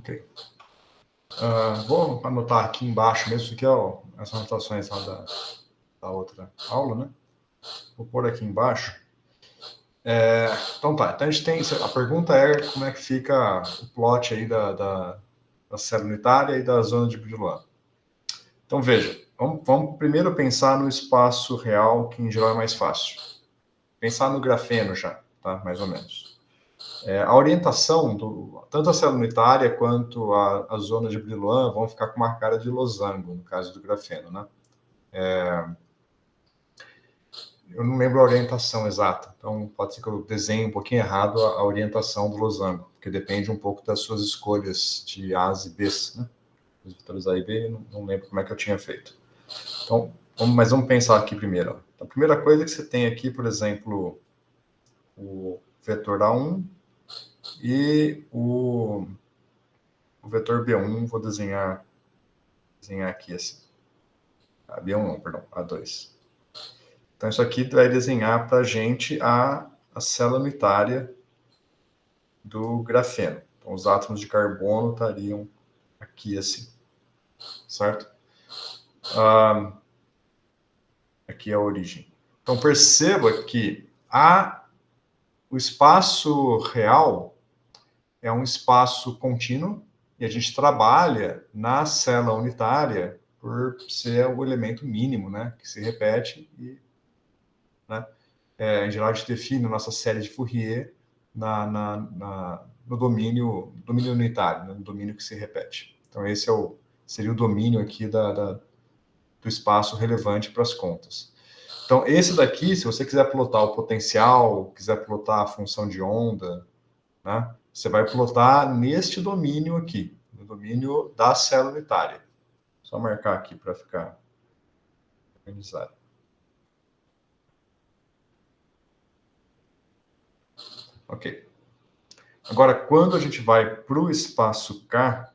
Ok. Vou anotar aqui embaixo mesmo, isso aqui é as anotações lá da outra aula, né? Vou pôr aqui embaixo. Então tá, então a gente tem, a pergunta é como é que fica o plot aí da célula unitária e da zona de Brillouin. Então veja, vamos primeiro pensar no espaço real, que em geral é mais fácil. Pensar no grafeno já, tá? Mais ou menos. A orientação, tanto a célula unitária quanto a zona de Brillouin vão ficar com uma cara de losango, no caso do grafeno, né? Eu não lembro a orientação exata, então pode ser que eu desenhe um pouquinho errado a orientação do losango, porque depende um pouco das suas escolhas de A's e B's, né? Os vetores A e B, não lembro como é que eu tinha feito. Então, mas vamos pensar aqui primeiro. Ó. A primeira coisa que você tem aqui, por exemplo, o vetor A1 e o vetor B1, vou desenhar aqui assim. B1 não, perdão, A2. Então, isso aqui vai desenhar para a gente a célula unitária do grafeno. Então, os átomos de carbono estariam aqui assim, certo? Aqui é a origem. Então, perceba que o espaço real é um espaço contínuo e a gente trabalha na célula unitária por ser o elemento mínimo, né, que se repete e, né, em geral a gente define nossa série de Fourier no domínio unitário, né, no domínio que se repete. Então esse seria o domínio aqui do espaço relevante para as contas. Então esse daqui, se você quiser plotar o potencial, quiser plotar a função de onda, né, você vai plotar neste domínio aqui, no domínio da célula unitária. Só marcar aqui para ficar organizado. Ok. Agora, quando a gente vai para o espaço K,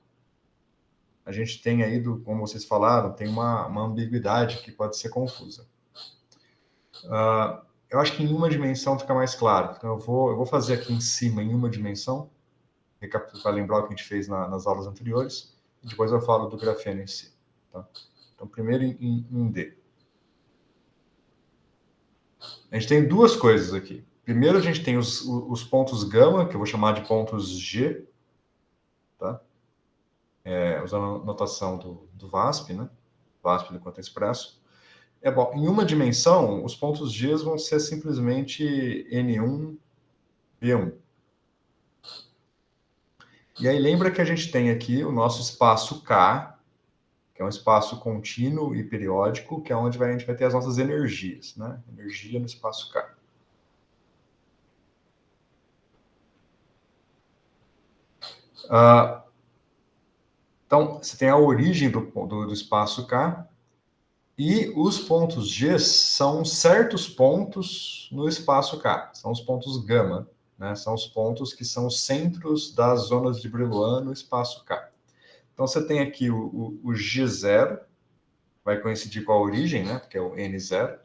a gente tem aí, como vocês falaram, tem uma ambiguidade que pode ser confusa. Eu acho que em uma dimensão fica mais claro. Então, eu vou fazer aqui em cima, em uma dimensão, para lembrar o que a gente fez nas aulas anteriores, e depois eu falo do grafeno em si. Tá? Então, primeiro em D. A gente tem duas coisas aqui. Primeiro, a gente tem os pontos gama, que eu vou chamar de pontos G, tá? Usando a notação do VASP, né? VASP do quanto expresso. Bom, em uma dimensão, os pontos G vão ser simplesmente N1, B1. E aí lembra que a gente tem aqui o nosso espaço K, que é um espaço contínuo e periódico, que é onde a gente vai ter as nossas energias, né? Energia no espaço K. Então, você tem a origem do espaço K, e os pontos G são certos pontos no espaço K, são os pontos gama, né? São os pontos que são os centros das zonas de Brillouin no espaço K. Então, você tem aqui o G0, vai coincidir com a origem, né? Porque é o N0.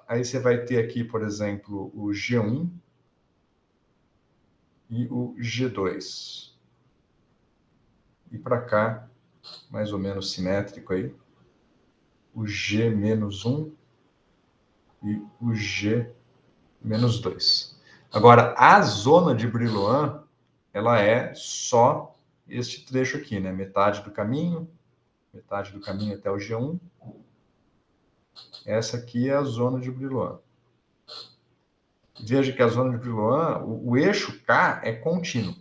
Aí você vai ter aqui, por exemplo, o G1 e o G2. E para cá, mais ou menos simétrico aí, o G-1 e o G-2. Agora, a zona de Brillouin, ela é só este trecho aqui, né? Metade do caminho até o G1. Essa aqui é a zona de Brillouin. Veja que a zona de Brillouin, o eixo K é contínuo,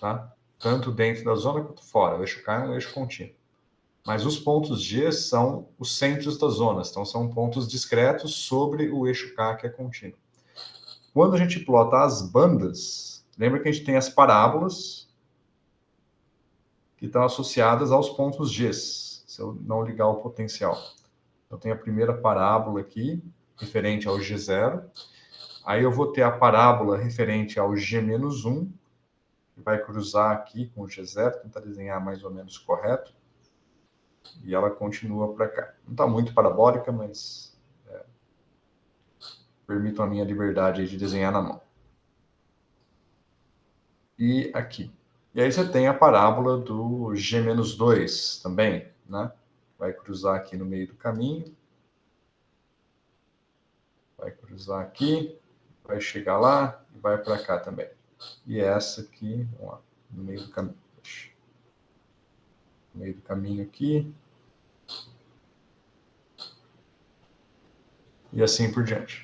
tá? Tanto dentro da zona quanto fora. O eixo K é um eixo contínuo. Mas os pontos G são os centros das zonas, então são pontos discretos sobre o eixo K, que é contínuo. Quando a gente plota as bandas, lembra que a gente tem as parábolas que estão associadas aos pontos G, se eu não ligar o potencial. Eu tenho a primeira parábola aqui, referente ao G0. Aí eu vou ter a parábola referente ao G-1, que vai cruzar aqui com o G0, tentar desenhar mais ou menos correto. E ela continua para cá. Não está muito parabólica, mas permitam a minha liberdade de desenhar na mão. E aqui. E aí você tem a parábola do G-2 também, né? Vai cruzar aqui no meio do caminho. Vai cruzar aqui, vai chegar lá e vai para cá também. E essa aqui, vamos lá, no meio do caminho. No meio do caminho aqui. E assim por diante.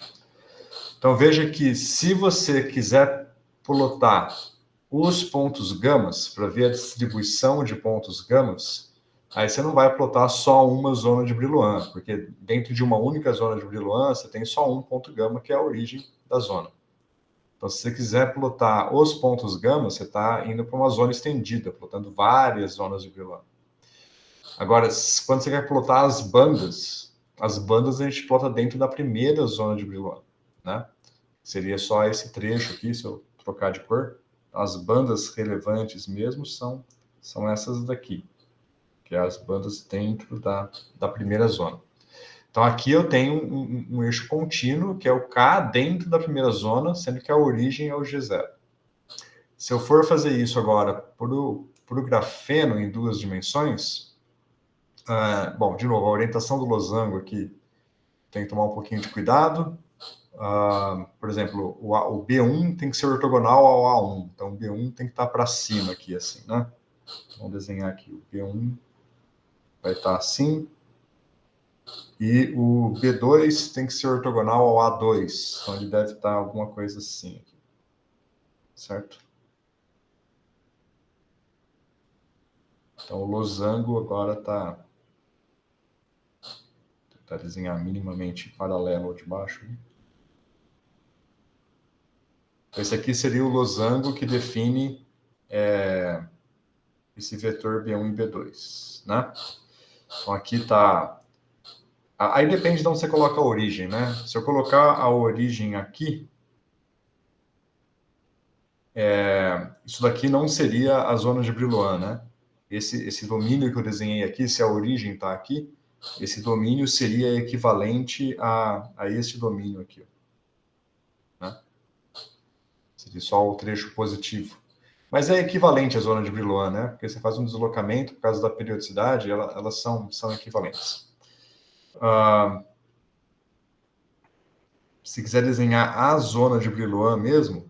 Então veja que se você quiser plotar os pontos gamas, para ver a distribuição de pontos gamas, aí você não vai plotar só uma zona de Brillouin, porque dentro de uma única zona de Brillouin, você tem só um ponto gama, que é a origem da zona. Então, se você quiser plotar os pontos gama, você está indo para uma zona estendida, plotando várias zonas de Brillouin. Agora, quando você quer plotar as bandas a gente plota dentro da primeira zona de Brillouin, né? Seria só esse trecho aqui, se eu trocar de cor. As bandas relevantes mesmo são essas daqui, que é as bandas dentro da primeira zona. Então, aqui eu tenho um eixo contínuo, que é o K dentro da primeira zona, sendo que a origem é o G0. Se eu for fazer isso agora para o grafeno em duas dimensões, bom, de novo, a orientação do losango aqui tem que tomar um pouquinho de cuidado. Por exemplo, o B1 tem que ser ortogonal ao A1, então o B1 tem que estar para cima aqui, assim, né? Vamos desenhar aqui, o B1 vai estar assim, e o B2 tem que ser ortogonal ao A2, então ele deve estar alguma coisa assim aqui, certo? Então o losango agora está desenhar minimamente paralelo ao de baixo. Esse aqui seria o losango que define esse vetor B1 e B2, né? Então aqui está... Aí depende de onde você coloca a origem, né? Se eu colocar a origem aqui, isso daqui não seria a zona de Brillouin, né? Esse domínio que eu desenhei aqui, se a origem está aqui, esse domínio seria equivalente a este domínio aqui, né? Seria só o trecho positivo. Mas é equivalente à zona de Brillouin, né? Porque você faz um deslocamento por causa da periodicidade, elas são equivalentes. Se quiser desenhar a zona de Brillouin mesmo,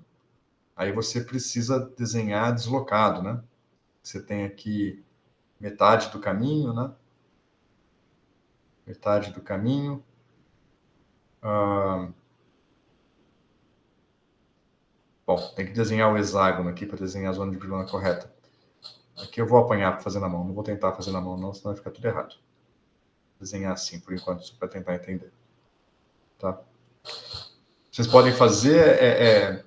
aí você precisa desenhar deslocado, né? Você tem aqui metade do caminho, né? Metade do caminho. Bom, tem que desenhar o hexágono aqui para desenhar a zona de Brillouin correta. Aqui eu vou apanhar para fazer na mão, não vou tentar fazer na mão não, senão vai ficar tudo errado. Vou desenhar assim, por enquanto, só para tentar entender. Tá? Vocês podem fazer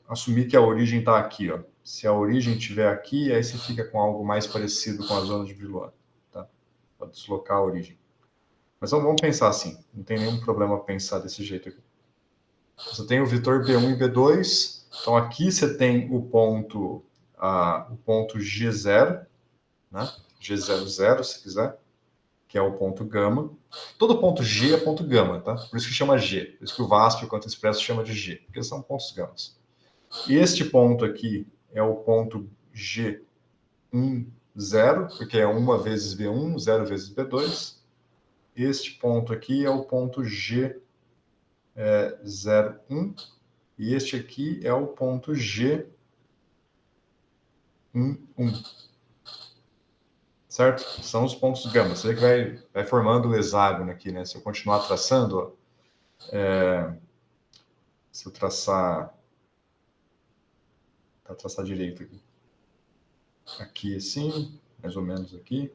assumir que a origem está aqui, ó. Se a origem estiver aqui, aí você fica com algo mais parecido com a zona de Brillouin, tá? Pode deslocar a origem. Mas vamos pensar assim, não tem nenhum problema pensar desse jeito aqui. Você tem o vetor B1 e B2, então aqui você tem o ponto G0, né? G00, se quiser, que é o ponto gama. Todo ponto G é ponto gama, tá? Por isso que chama G, por isso que o VASP, o Quantum Expresso, chama de G, porque são pontos gamas. Este ponto aqui é o ponto G10, porque é 1 vezes B1, 0 vezes B2. Este ponto aqui é o ponto G01, e este aqui é o ponto G11. Certo? São os pontos gama. Você vê que vai formando o hexágono aqui, né? Se eu continuar traçando, ó, se eu traçar... Tá, traçar direito aqui. Aqui assim, mais ou menos aqui.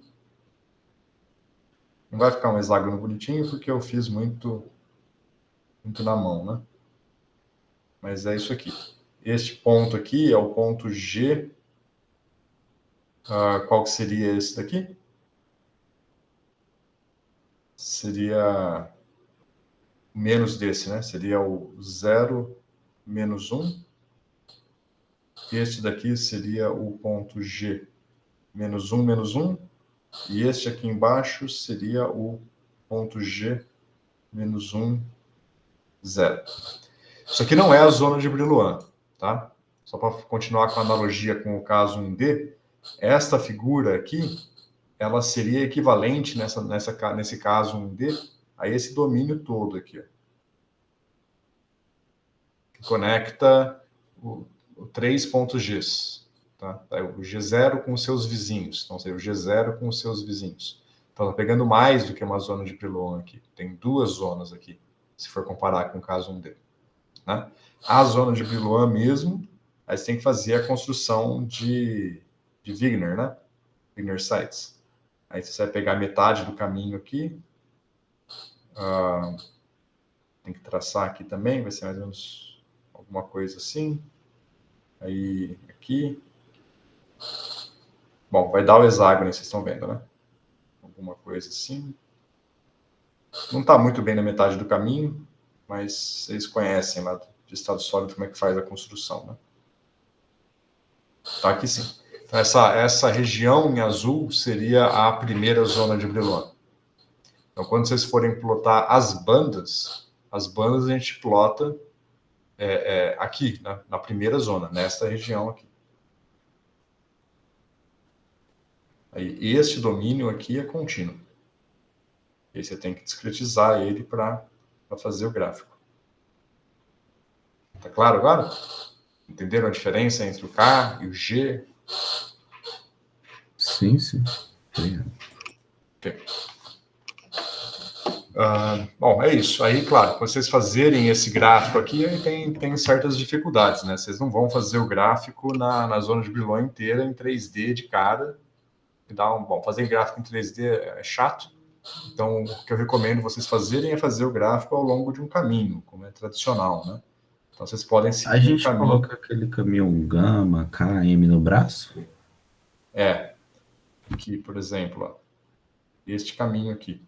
Não vai ficar um hexágono bonitinho, porque eu fiz muito na mão, né? Mas é isso aqui. Este ponto aqui é o ponto G. Qual que seria esse daqui? Seria menos desse, né? Seria o 0, menos 1. Este daqui seria o ponto G, menos 1, menos 1. E este aqui embaixo seria o ponto G, menos 1, 0. Isso aqui não é a zona de Brillouin, tá? só para continuar com a analogia com o caso 1D, esta figura aqui, ela seria equivalente nesse caso 1D a esse domínio todo aqui, ó, que conecta o 3 pontos G. Tá? O G0 com os seus vizinhos. Então, seria o G0 com os seus vizinhos. Então, está pegando mais do que uma zona de Brillouin aqui. Tem 2 zonas aqui, se for comparar com o caso 1D. Né? A zona de Brillouin mesmo, aí você tem que fazer a construção de Wigner, né? Wigner sites. Aí você vai pegar metade do caminho aqui. Tem que traçar aqui também, vai ser mais ou menos alguma coisa assim. Aí, aqui. Bom, vai dar o hexágono, vocês estão vendo, né? Alguma coisa assim. Não está muito bem na metade do caminho, mas vocês conhecem lá de estado sólido como é que faz a construção, né? Tá aqui sim. Então, essa região em azul seria a primeira zona de Brillouin. Então, quando vocês forem plotar as bandas a gente plota aqui, né, na primeira zona, nesta região aqui. Aí, este domínio aqui é contínuo. E aí você tem que discretizar ele para fazer o gráfico. Tá claro agora? Entenderam a diferença entre o K e o G? Sim, sim. Obrigado. Okay. Bom, é isso. Aí, claro, vocês fazerem esse gráfico aqui, tem certas dificuldades, né? Vocês não vão fazer o gráfico na zona de Brillouin inteira em 3D de cara. Bom, fazer gráfico em 3D é chato. Então, o que eu recomendo vocês fazerem é fazer o gráfico ao longo de um caminho, como é tradicional, né? Então, vocês podem seguir A gente caminho. coloca aquele caminhão gama, KM no braço? Aqui, por exemplo, ó, este caminho aqui.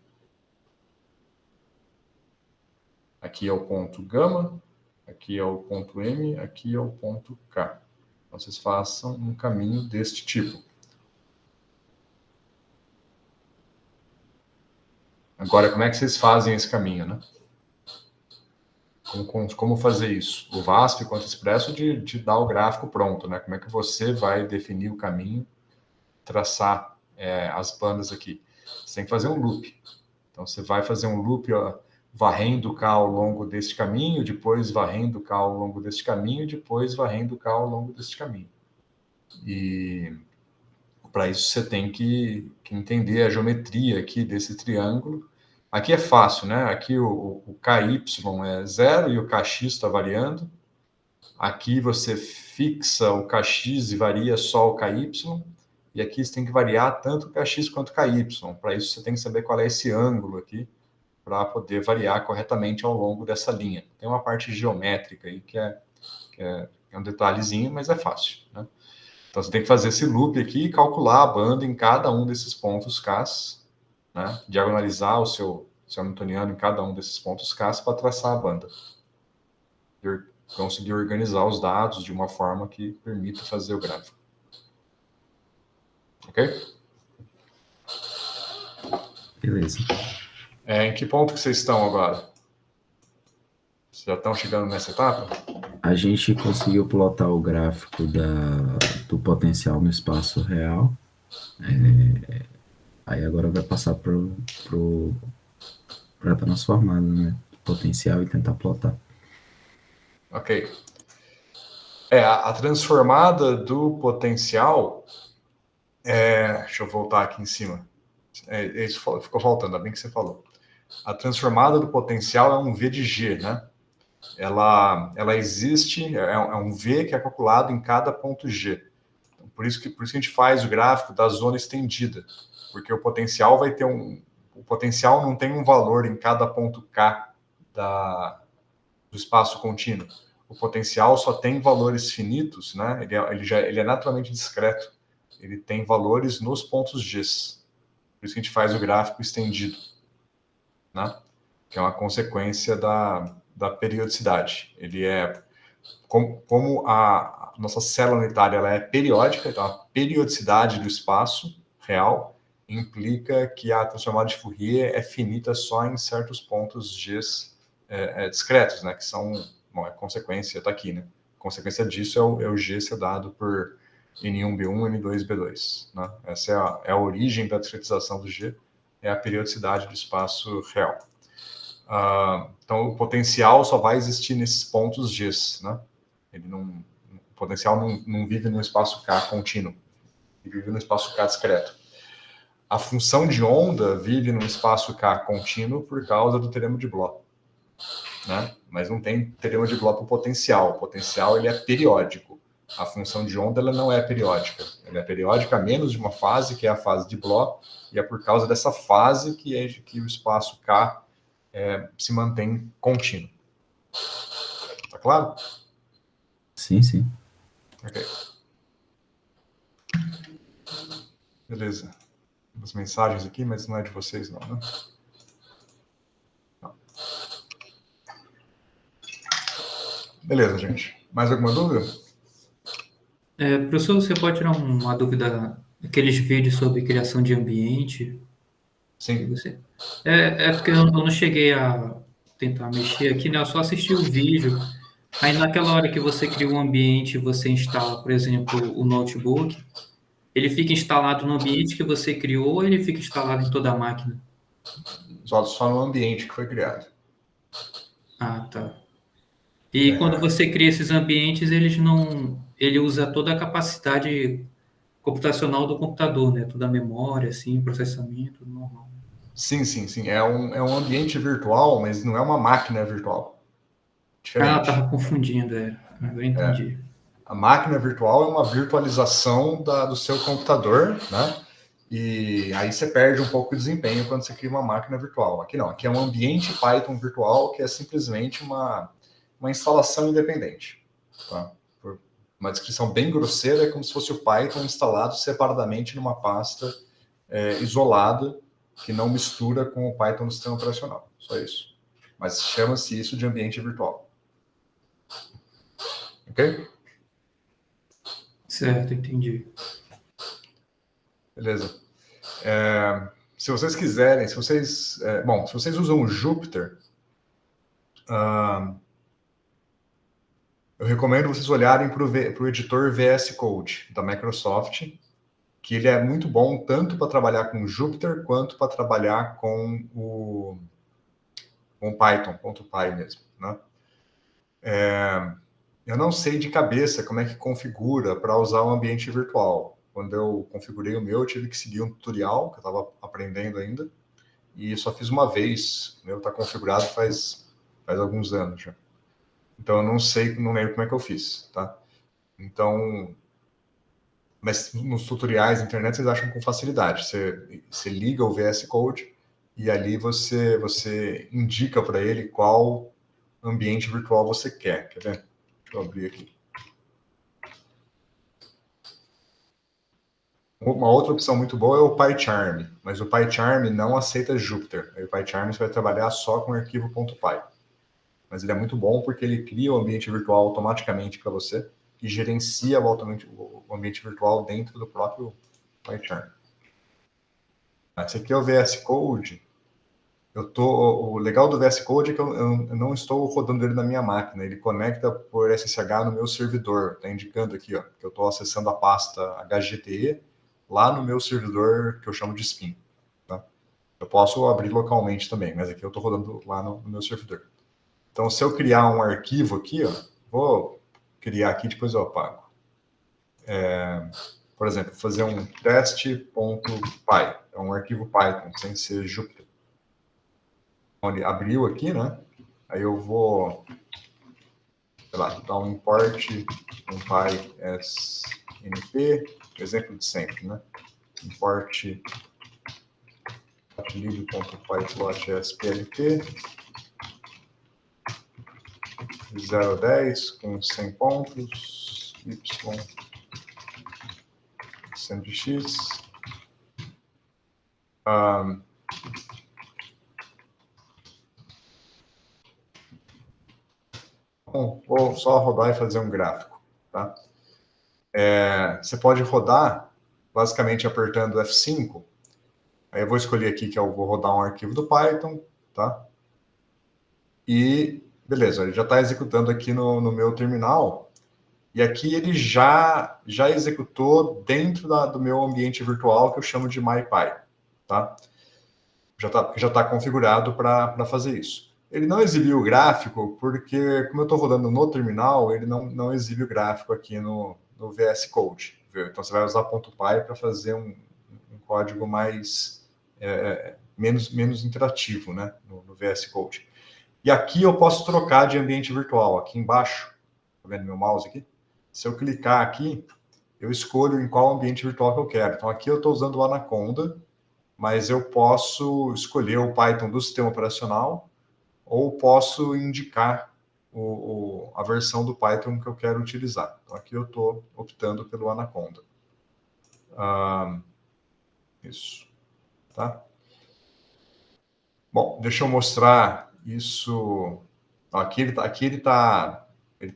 Aqui é o ponto gama, aqui é o ponto M, aqui é o ponto K. Então, vocês façam um caminho deste tipo. Agora, como é que vocês fazem esse caminho, né? Como fazer isso? O VASP, quanto expresso, de dar o gráfico pronto, né? Como é que você vai definir o caminho, traçar as bandas aqui? Você tem que fazer um loop. Então, você vai fazer um loop, ó, varrendo K ao longo deste caminho, depois varrendo K ao longo deste caminho, depois varrendo K ao longo deste caminho. E para isso você tem que entender a geometria aqui desse triângulo. Aqui é fácil, né? Aqui o KY é 0 e o KX está variando. Aqui você fixa o KX e varia só o KY. E aqui você tem que variar tanto o KX quanto o KY. Para isso você tem que saber qual é esse ângulo aqui, para poder variar corretamente ao longo dessa linha. Tem uma parte geométrica aí que é um detalhezinho, mas é fácil, né? Então, você tem que fazer esse loop aqui e calcular a banda em cada um desses pontos Ks, né? Diagonalizar o seu hamiltoniano em cada um desses pontos Ks para traçar a banda. E conseguir organizar os dados de uma forma que permita fazer o gráfico. Ok? Beleza. Em que ponto que vocês estão agora? Vocês já estão chegando nessa etapa? A gente conseguiu plotar o gráfico do potencial no espaço real. Aí agora vai passar para a transformada, né? Potencial e tentar plotar. Ok. A transformada do potencial... deixa eu voltar aqui em cima. Isso ficou faltando, ainda bem que você falou. A transformada do potencial é um V de G, né? Ela existe, é um V que é calculado em cada ponto G. Então, por isso que a gente faz o gráfico da zona estendida, porque o potencial vai ter o potencial não tem um valor em cada ponto K do espaço contínuo. O potencial só tem valores finitos, né? Ele é naturalmente discreto. Ele tem valores nos pontos G. Por isso que a gente faz o gráfico estendido, né? Que é uma consequência da periodicidade. Ele é como a nossa célula unitária ela é periódica, então a periodicidade do espaço real implica que a transformada de Fourier é finita só em certos pontos G discretos, né? Que são, bom, a consequência está aqui, né? consequência disso é o G ser dado por N1B1, N2, B2. Né? Essa é a origem da discretização do G, é a periodicidade do espaço real. Então, o potencial só vai existir nesses pontos Gs. Né? O potencial não vive no espaço K contínuo, ele vive no espaço K discreto. A função de onda vive no espaço K contínuo por causa do teorema de Bloch. Né? Mas não tem teorema de Bloch para o potencial. O potencial ele é periódico. A função de onda ela não é periódica. Ela é periódica a menos de uma fase, que é a fase de Bloch, e é por causa dessa fase que o espaço K se mantém contínuo. Tá claro? Sim, sim. Ok. Beleza. Umas mensagens aqui, mas não é de vocês não, né? Não. Beleza, gente. Mais alguma dúvida? Professor, você pode tirar uma dúvida daqueles vídeos sobre criação de ambiente? Sim. Porque eu não cheguei a tentar mexer aqui, né? Eu só assisti o vídeo. Aí naquela hora que você cria um ambiente, você instala, por exemplo, o notebook, ele fica instalado no ambiente que você criou ou ele fica instalado em toda a máquina? Só no ambiente que foi criado. Ah, tá. E quando você cria esses ambientes, ele usa toda a capacidade computacional do computador, né? Toda a memória, assim, processamento, normal. Sim, sim, sim. É um ambiente virtual, mas não é uma máquina virtual. Ah, Diferente. tava confundindo, agora entendi. A máquina virtual é uma virtualização do seu computador, né? E aí você perde um pouco de desempenho quando você cria uma máquina virtual. Aqui não, aqui é um ambiente Python virtual que é simplesmente uma instalação independente. Tá? Por uma descrição bem grosseira, é como se fosse o Python instalado separadamente numa pasta isolada, que não mistura com o Python no sistema operacional. Só isso. Mas chama-se isso de ambiente virtual. Ok? Certo, entendi. Beleza. Se vocês quiserem, se vocês usam o Jupyter, eu recomendo vocês olharem para o editor VS Code da Microsoft, que ele é muito bom tanto para trabalhar com Jupyter quanto para trabalhar com o Python, .py mesmo, né? Eu não sei de cabeça como é que configura para usar um ambiente virtual. Quando eu configurei o meu, eu tive que seguir um tutorial, que eu estava aprendendo ainda, e só fiz uma vez. O meu está configurado faz alguns anos já. Então, eu não sei, não lembro como é que eu fiz, tá? Então, mas nos tutoriais da internet vocês acham com facilidade. Você liga o VS Code e ali você indica para ele qual ambiente virtual você quer. Quer ver? Deixa eu abrir aqui. Uma outra opção muito boa é o PyCharm, mas o PyCharm não aceita Jupyter. Aí o PyCharm você vai trabalhar só com o arquivo .py. Mas ele é muito bom porque ele cria o ambiente virtual automaticamente para você e gerencia o ambiente virtual dentro do próprio PyCharm. Esse aqui é o VS Code. O legal do VS Code é que eu não estou rodando ele na minha máquina. Ele conecta por SSH no meu servidor. Está indicando aqui, ó, que eu estou acessando a pasta HGTE lá no meu servidor que eu chamo de Spin. Tá? Eu posso abrir localmente também, mas aqui eu estou rodando lá no meu servidor. Então, se eu criar um arquivo aqui, ó, vou criar aqui, depois eu apago. Por exemplo, fazer um teste.py. É um arquivo Python, sem ser Jupyter. Então, ele abriu aqui, né? Aí eu vou, sei lá, dar um import um PySNP, exemplo de sempre, né? Import lib.pyplot.splp 0 a 10 com 100 pontos, y sendo de x. Bom, vou só rodar e fazer um gráfico, tá? Você pode rodar, basicamente apertando F5. Aí eu vou escolher aqui que eu vou rodar um arquivo do Python, tá? E, beleza, ele já está executando aqui no meu terminal. E aqui ele já executou dentro do meu ambiente virtual, que eu chamo de MyPy, tá? Já está configurado para fazer isso. Ele não exibiu o gráfico, porque, como eu estou rodando no terminal, ele não exibe o gráfico aqui no VS Code. Viu? Então, você vai usar .py para fazer um código mais menos interativo, né, no VS Code. E aqui eu posso trocar de ambiente virtual. Aqui embaixo, tá vendo meu mouse aqui? Se eu clicar aqui, eu escolho em qual ambiente virtual que eu quero. Então, aqui eu estou usando o Anaconda, mas eu posso escolher o Python do sistema operacional ou posso indicar a versão do Python que eu quero utilizar. Então, aqui eu estou optando pelo Anaconda. Isso. Tá? Bom, deixa eu mostrar isso. Aqui ele está,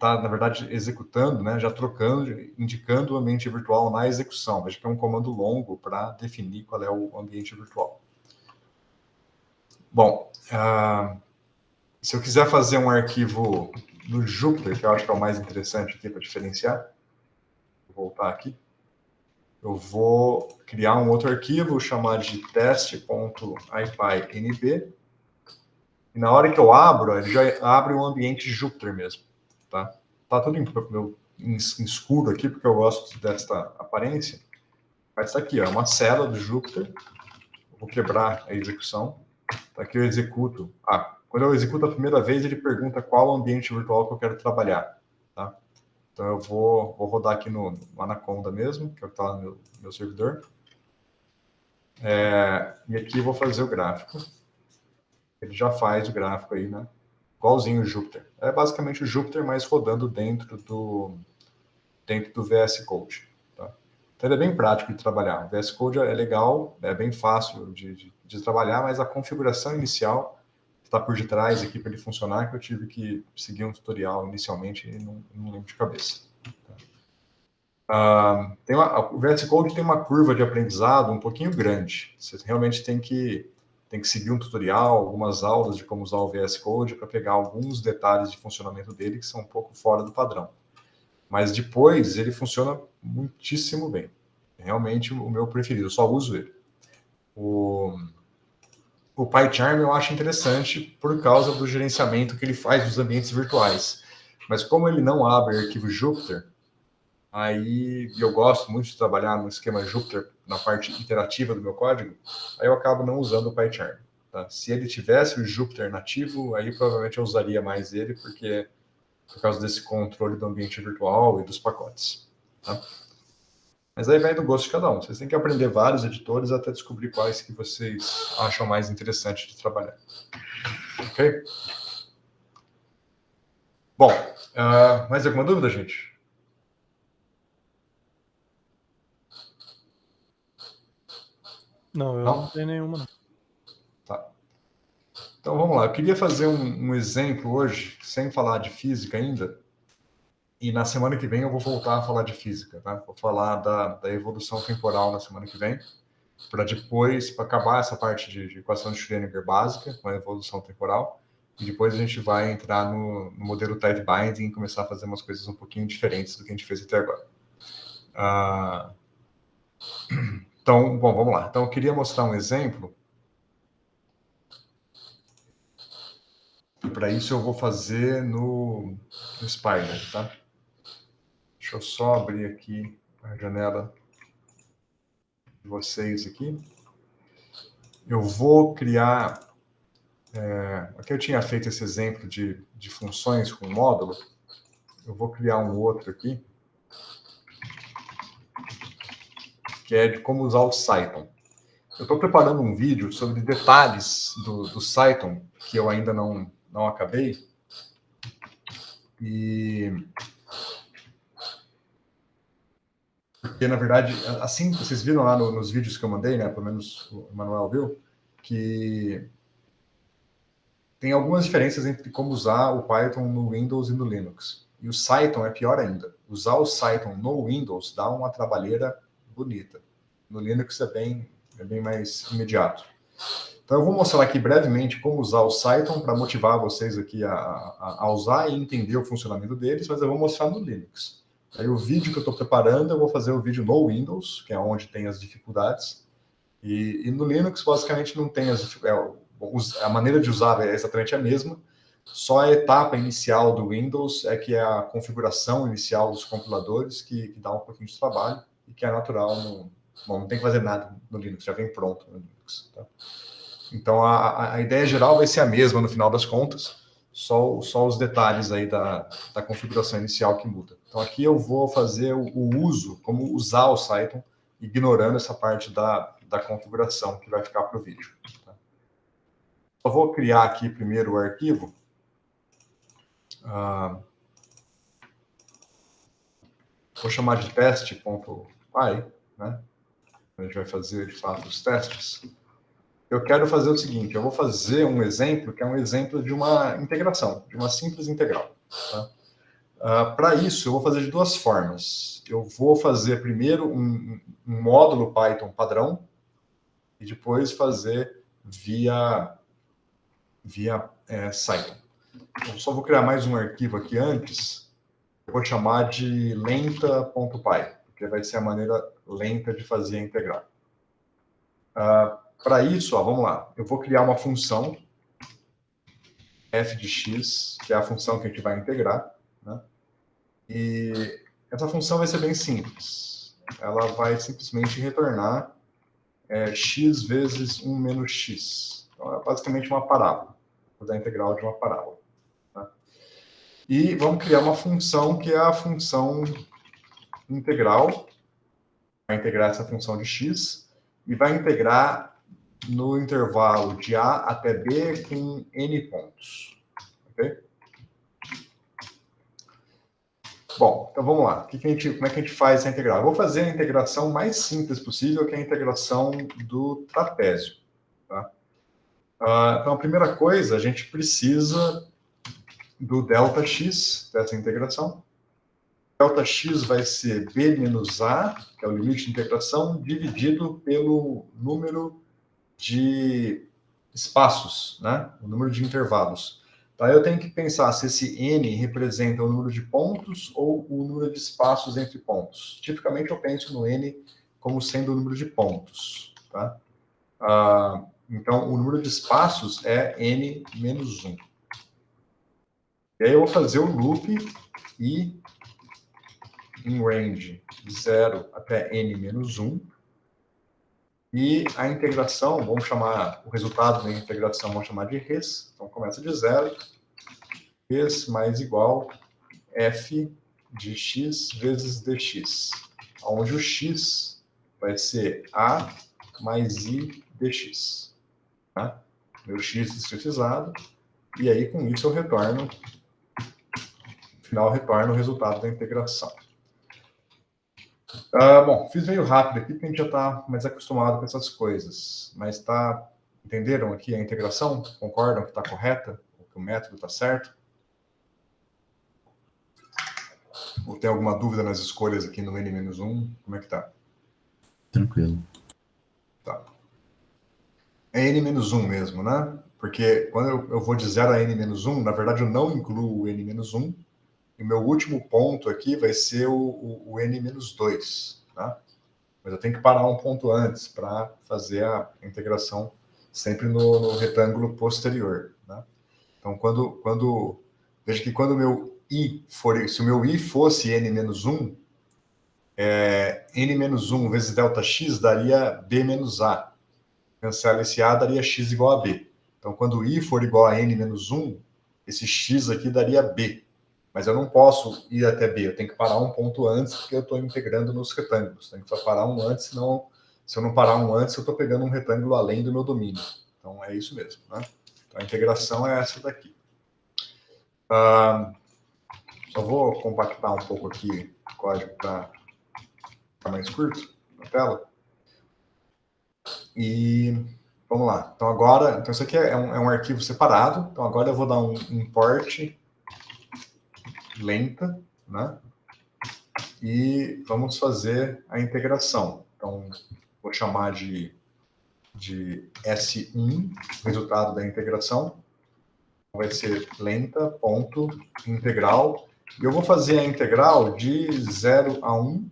na verdade, executando, né, já trocando, indicando o ambiente virtual na execução. Veja que é um comando longo para definir qual é o ambiente virtual. Bom, se eu quiser fazer um arquivo no Jupyter, que eu acho que é o mais interessante aqui para diferenciar, vou voltar aqui. Eu vou criar um outro arquivo, chamar de teste.ipynb. E na hora que eu abro, ele já abre um ambiente Jupyter mesmo. Tá tudo em escuro aqui, porque eu gosto desta aparência. Mas está aqui, ó, uma célula do Jupyter. Eu vou quebrar a execução. Aqui eu executo. Quando eu executo a primeira vez, ele pergunta qual ambiente virtual que eu quero trabalhar. Tá? Então eu vou rodar aqui no Anaconda mesmo, que está no meu servidor. E aqui eu vou fazer o gráfico. Ele já faz o gráfico aí, né? Igualzinho o Jupyter. É basicamente o Jupyter, mas rodando dentro do VS Code. Tá? Então ele é bem prático de trabalhar. O VS Code é legal, é bem fácil de trabalhar, mas a configuração inicial que está por detrás aqui para ele funcionar, que eu tive que seguir um tutorial inicialmente e não lembro de cabeça. O VS Code tem uma curva de aprendizado um pouquinho grande. Você realmente tem que seguir um tutorial, algumas aulas de como usar o VS Code para pegar alguns detalhes de funcionamento dele que são um pouco fora do padrão. Mas depois ele funciona muitíssimo bem. É realmente o meu preferido, eu só uso ele. O PyCharm eu acho interessante por causa do gerenciamento que ele faz dos ambientes virtuais. Mas como ele não abre arquivo Jupyter, aí eu gosto muito de trabalhar no esquema Jupyter, na parte interativa do meu código, aí eu acabo não usando o PyCharm. Tá? Se ele tivesse o Jupyter nativo, aí provavelmente eu usaria mais ele, porque por causa desse controle do ambiente virtual e dos pacotes. Tá? Mas aí vai do gosto de cada um. Vocês têm que aprender vários editores até descobrir quais que vocês acham mais interessante de trabalhar. Ok? Bom, mais alguma dúvida, gente? Não, eu não tenho nenhuma, não. Tá. Então, vamos lá. Eu queria fazer um exemplo hoje, sem falar de física ainda, e na semana que vem eu vou voltar a falar de física, tá? Vou falar da evolução temporal na semana que vem, para depois, para acabar essa parte de equação de Schrödinger básica, com a evolução temporal, e depois a gente vai entrar no modelo Ted Binding e começar a fazer umas coisas um pouquinho diferentes do que a gente fez até agora. Então, bom, vamos lá. Então, eu queria mostrar um exemplo. E para isso eu vou fazer no Spider, tá? Deixa eu só abrir aqui a janela de vocês aqui. Eu vou criar... aqui eu tinha feito esse exemplo de funções com módulo. Eu vou criar um outro aqui, que é de como usar o Cython. Eu estou preparando um vídeo sobre detalhes do Cython, que eu ainda não acabei. Porque, na verdade, assim, vocês viram lá nos vídeos que eu mandei, né? Pelo menos o Manuel viu, que tem algumas diferenças entre como usar o Python no Windows e no Linux. E o Cython é pior ainda. Usar o Cython no Windows dá uma trabalheira bonita. No Linux é bem mais imediato. Então, eu vou mostrar aqui brevemente como usar o Cython para motivar vocês aqui a usar e entender o funcionamento deles, mas eu vou mostrar no Linux. Aí o vídeo que eu estou preparando, eu vou fazer o vídeo no Windows, que é onde tem as dificuldades. E no Linux, basicamente, não tem a maneira de usar é exatamente a mesma. Só a etapa inicial do Windows é que é a configuração inicial dos compiladores, que dá um pouquinho de trabalho e que é natural. Não tem que fazer nada no Linux, já vem pronto no Linux. Tá? Então, a ideia geral vai ser a mesma no final das contas, só os detalhes aí da configuração inicial que muda. Então, aqui eu vou fazer o uso, como usar o Cython, ignorando essa parte da configuração que vai ficar para o vídeo. Tá? Eu vou criar aqui primeiro o arquivo. Vou chamar de teste.py, né? A gente vai fazer, de fato, os testes. Eu quero fazer o seguinte, eu vou fazer um exemplo, que é um exemplo de uma integração, de uma simples integral. Tá? Para isso, eu vou fazer de duas formas. Eu vou fazer primeiro um módulo Python padrão, e depois fazer via Cython. Eu só vou criar mais um arquivo aqui antes. Eu vou chamar de lenta.py, porque vai ser a maneira lenta de fazer a integral. Para isso, vamos lá. Eu vou criar uma função f de x, que é a função que a gente vai integrar. Né? E essa função vai ser bem simples. Ela vai simplesmente retornar x vezes 1 menos x. Então, é basicamente uma parábola. Vou fazer a integral de uma parábola. Tá? E vamos criar uma função que é a função integral. Vai integrar essa função de x e vai integrar no intervalo de A até B com n pontos. Ok? Bom, então vamos lá. Como é que a gente faz essa integral? Eu vou fazer a integração mais simples possível, que é a integração do trapézio. Tá? Então, a primeira coisa, a gente precisa do Δx dessa integração. Δx vai ser b menos a, que é o limite de integração, dividido pelo número de espaços, né? O número de intervalos. Então, eu tenho que pensar se esse n representa o número de pontos ou o número de espaços entre pontos. Tipicamente, eu penso no n como sendo o número de pontos. Tá? Então, o número de espaços é n menos 1. E aí eu vou fazer o loop e em range de 0 até n menos 1. E a integração, vamos chamar o resultado da integração, vamos chamar de res. Então, começa de 0. Res mais igual f de x vezes dx. Onde o x vai ser a mais i dx. Tá? Meu x discretizado. E aí, com isso, eu retorno, no final, eu retorno o resultado da integração. Bom, fiz meio rápido aqui, porque a gente já está mais acostumado com essas coisas. Mas entenderam aqui a integração? Concordam que está correta? Que o método está certo? Ou tem alguma dúvida nas escolhas aqui no n-1? Como é que está? Tranquilo. Tá. É n-1 mesmo, né? Porque quando eu vou de 0 a n-1, na verdade eu não incluo o n-1, e meu último ponto aqui vai ser o n-2, tá? Mas eu tenho que parar um ponto antes para fazer a integração sempre no retângulo posterior, né? Então, veja que quando o meu i se o meu i fosse n-1, n-1 vezes Δx daria b menos a. Cancela esse a, daria x igual a b. Então, quando i for igual a n-1, esse x aqui daria b. Mas eu não posso ir até b, eu tenho que parar um ponto antes, porque eu estou integrando nos retângulos. Tenho que parar um antes, senão, se eu não parar um antes, eu estou pegando um retângulo além do meu domínio. Então, é isso mesmo. Né? Então, a integração é essa daqui. Só vou compactar um pouco aqui o código para ficar mais curto na tela. E vamos lá. Então isso aqui é um arquivo separado. Então agora eu vou dar um import lenta, né? E vamos fazer a integração. Então vou chamar de S1, resultado da integração. Vai ser lenta.integral. E eu vou fazer a integral de 0 a 1,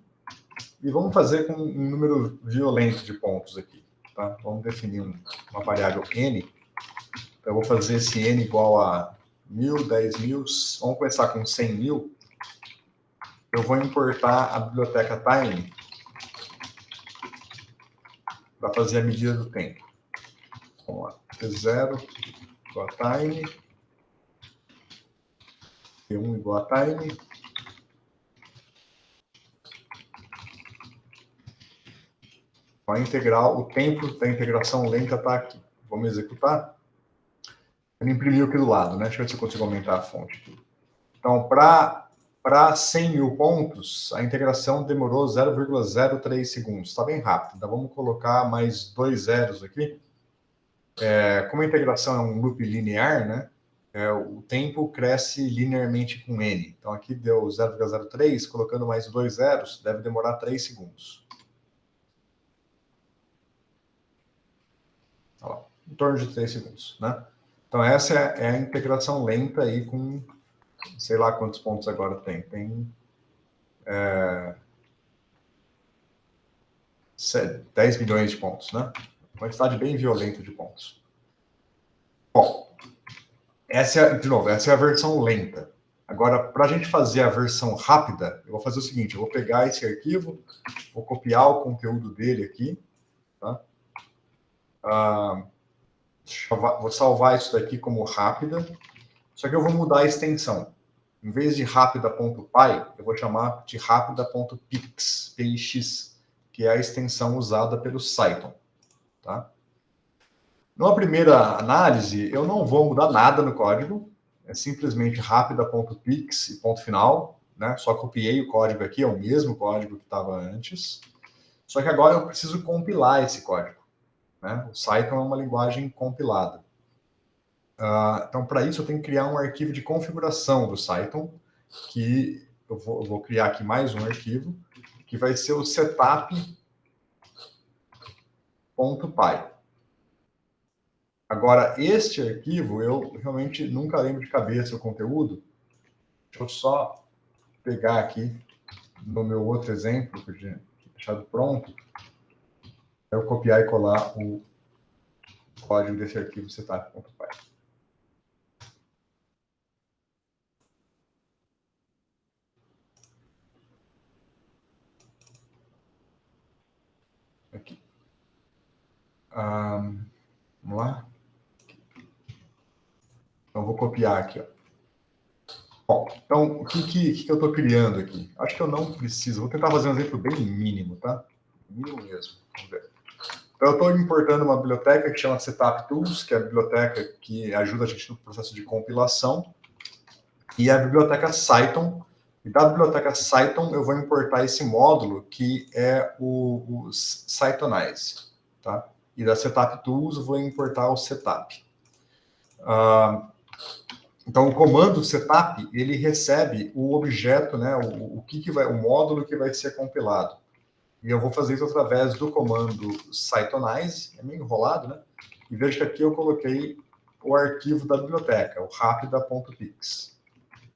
e vamos fazer com um número violento de pontos aqui. Tá? Vamos definir uma variável n. Então, eu vou fazer esse n igual a 1.000, 10.000, vamos começar com 100.000. Eu vou importar a biblioteca time para fazer a medida do tempo. Vamos lá. T0 igual a time. T1 igual a time. A integral, o tempo da integração lenta está aqui. Vamos executar? Ele imprimiu aqui do lado, né? Deixa eu ver se eu consigo aumentar a fonte aqui. Então, para 100.000 pontos, a integração demorou 0,03 segundos. Está bem rápido. Então, vamos colocar mais 2 zeros aqui. Como a integração é um loop linear, né? O tempo cresce linearmente com n. Então, aqui deu 0,03, colocando mais 2 zeros, deve demorar 3 segundos. Olha lá, em torno de 3 segundos, né? Então, essa é a integração lenta aí com, sei lá quantos pontos agora tem. Tem 10 milhões de pontos, né? Uma quantidade bem violenta de pontos. Bom, de novo, essa é a versão lenta. Agora, para a gente fazer a versão rápida, eu vou fazer o seguinte, eu vou pegar esse arquivo, vou copiar o conteúdo dele aqui, tá? Vou salvar isso daqui como rápida, só que eu vou mudar a extensão. Em vez de rápida.py, eu vou chamar de rápida.pix, PIX, que é a extensão usada pelo Cython. Tá? Numa primeira análise, eu não vou mudar nada no código, é simplesmente rápida.pix e ponto final, né? Só copiei o código aqui, é o mesmo código que estava antes, só que agora eu preciso compilar esse código. Né? O Cython é uma linguagem compilada. Então, para isso, eu tenho que criar um arquivo de configuração do Cython, que eu vou criar aqui mais um arquivo, que vai ser o setup.py. Agora, este arquivo, eu realmente nunca lembro de cabeça o conteúdo. Deixa eu só pegar aqui no meu outro exemplo, que eu tinha deixado pronto, eu copiar e colar o código desse arquivo setup.py. Aqui. Vamos lá. Então, vou copiar aqui. Ó. Bom, então, o que eu estou criando aqui? Acho que eu não preciso. Vou tentar fazer um exemplo bem mínimo, tá? Mínimo mesmo. Vamos ver. Então, eu estou importando uma biblioteca que chama Setup Tools, que é a biblioteca que ajuda a gente no processo de compilação, e a biblioteca Cython. E da biblioteca Cython, eu vou importar esse módulo, que é o Cythonize. Tá? E da Setup Tools, eu vou importar o Setup. Então, o comando setup, ele recebe o objeto, né, o módulo que vai ser compilado. E eu vou fazer isso através do comando Cythonize, é meio enrolado, né? E veja que aqui eu coloquei o arquivo da biblioteca, o rápida.pix.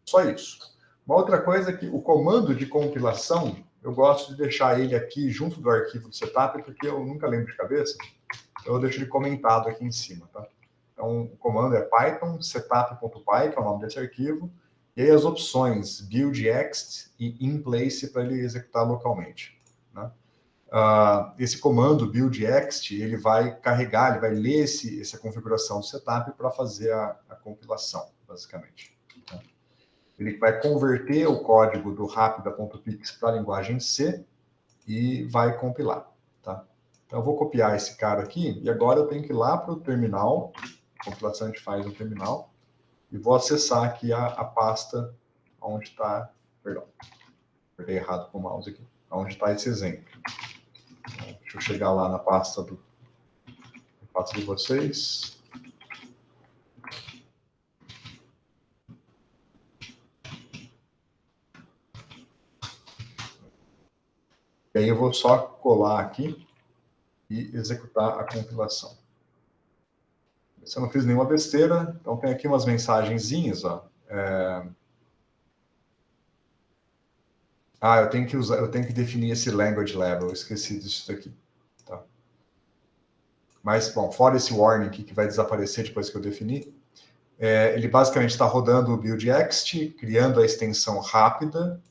Só isso. Uma outra coisa é que o comando de compilação, eu gosto de deixar ele aqui junto do arquivo do setup, porque eu nunca lembro de cabeça, então eu deixo ele comentado aqui em cima, tá? Então, o comando é python setup.py, que é o nome desse arquivo, e aí as opções build.ext e inplace para ele executar localmente. Né? Esse comando build.ext, ele vai carregar, ele vai ler essa configuração do setup para fazer a compilação, basicamente. Tá? Ele vai converter o código do rápida.pix para a linguagem C e vai compilar. Tá? Então, eu vou copiar esse cara aqui, e agora eu tenho que ir lá para o terminal. A compilação a gente faz no terminal, e vou acessar aqui a pasta onde está, perdão, apertei errado com o mouse aqui, onde está esse exemplo. Então, deixa eu chegar lá na pasta de vocês. E aí eu vou só colar aqui e executar a compilação. Se eu não fiz nenhuma besteira, então tem aqui umas mensagenzinhas, ó. eu tenho que definir esse language level, eu esqueci disso daqui. Tá? Mas, bom, fora esse warning aqui que vai desaparecer depois que eu definir, ele basicamente está rodando o build.ext, criando a extensão rápida.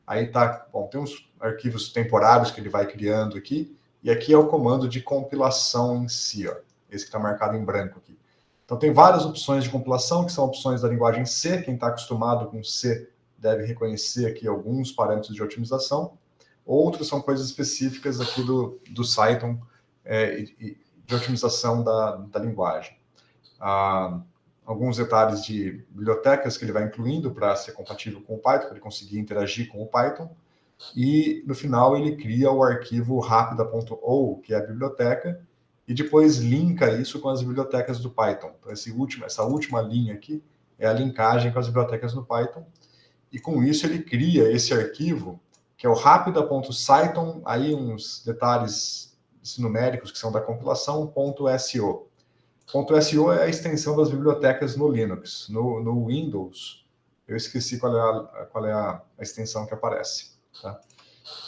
Aí tá, bom, tem uns arquivos temporários que ele vai criando aqui, e aqui é o comando de compilação em si, ó, esse que está marcado em branco aqui. Então tem várias opções de compilação, que são opções da linguagem C, quem está acostumado com C deve reconhecer aqui alguns parâmetros de otimização, outros são coisas específicas aqui do Cython de otimização da linguagem. Alguns detalhes de bibliotecas que ele vai incluindo para ser compatível com o Python, para ele conseguir interagir com o Python. E, no final, ele cria o arquivo rapida.o, que é a biblioteca, e depois linka isso com as bibliotecas do Python. Então, essa última linha aqui é a linkagem com as bibliotecas do Python. E, com isso, ele cria esse arquivo, que é o rapida.cython, aí uns detalhes numéricos que são da compilação, .so. .so é a extensão das bibliotecas no Linux. No Windows, eu esqueci qual é a extensão que aparece. Tá?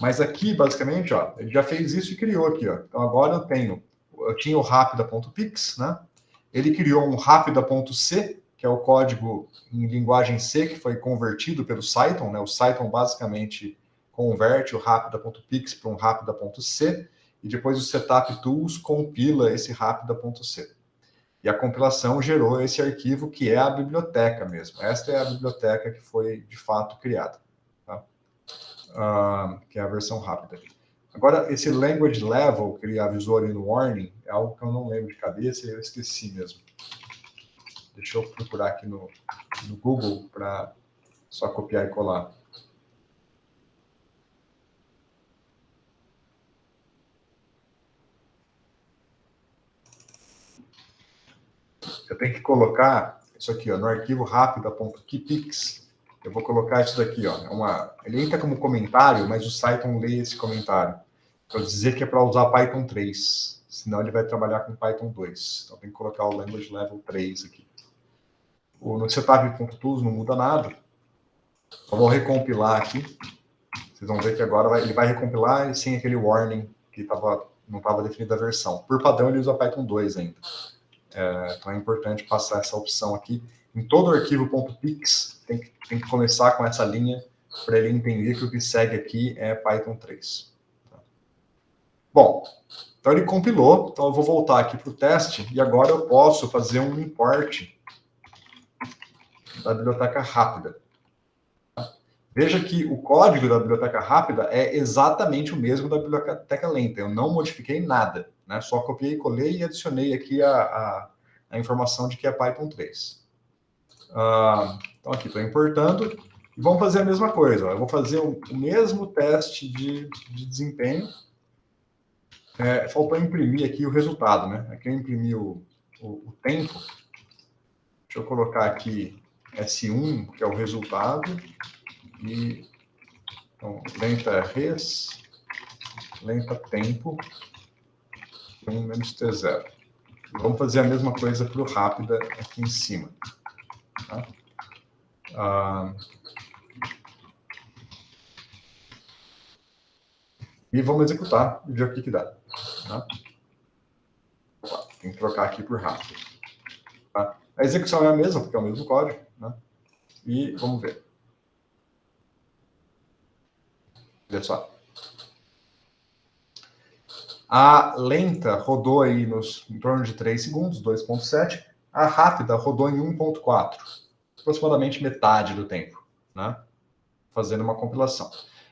Mas aqui, basicamente, ó, ele já fez isso e criou aqui. Ó. Então, agora eu tinha o rapida.pix, né? Ele criou um rapida.c, que é o código em linguagem C, que foi convertido pelo Cython. Né? O Cython, basicamente, converte o rapida.pix para um rapida.c, e depois o setup tools compila esse rapida.c. E a compilação gerou esse arquivo que é a biblioteca mesmo. Esta é a biblioteca que foi, de fato, criada. Tá? Que é a versão rápida. Agora, esse language level que ele avisou ali no warning é algo que eu não lembro de cabeça e eu esqueci mesmo. Deixa eu procurar aqui no Google para só copiar e colar. Eu tenho que colocar isso aqui, ó, no arquivo rapida.keypix. Eu vou colocar isso daqui, ó. Ele entra como comentário, mas o Cython lê esse comentário. Para dizer que é para usar Python 3. Senão ele vai trabalhar com Python 2. Então tem que colocar o language level 3 aqui. No setup.tools não muda nada. Só vou recompilar aqui. Vocês vão ver que agora ele vai recompilar sem aquele warning que não estava definida a versão. Por padrão ele usa Python 2 ainda. Então é importante passar essa opção aqui. Em todo arquivo .pix tem que começar com essa linha para ele entender que o que segue aqui é Python 3. Bom, então ele compilou. Então eu vou voltar aqui para o teste e agora eu posso fazer um import da biblioteca rápida. Veja que o código da biblioteca rápida é exatamente o mesmo da biblioteca lenta. Eu não modifiquei nada, né? Só copiei, colei e adicionei aqui a informação de que é Python 3. Então aqui estou importando. E vamos fazer a mesma coisa. Ó. Eu vou fazer o mesmo teste de desempenho. Faltou imprimir aqui o resultado, né? Aqui eu imprimi o tempo. Deixa eu colocar aqui S1, que é o resultado. Então, lenta res, lenta tempo, 1 menos T0. Vamos fazer a mesma coisa para o rápida aqui em cima. Tá? E vamos executar e ver o que dá. Tá? Tem que trocar aqui por rápido. Tá? A execução é a mesma, porque é o mesmo código. Né? E vamos ver. Olha só. A lenta rodou aí em torno de 3 segundos, 2.7. A rápida rodou em 1.4. Aproximadamente metade do tempo, né? Fazendo uma compilação.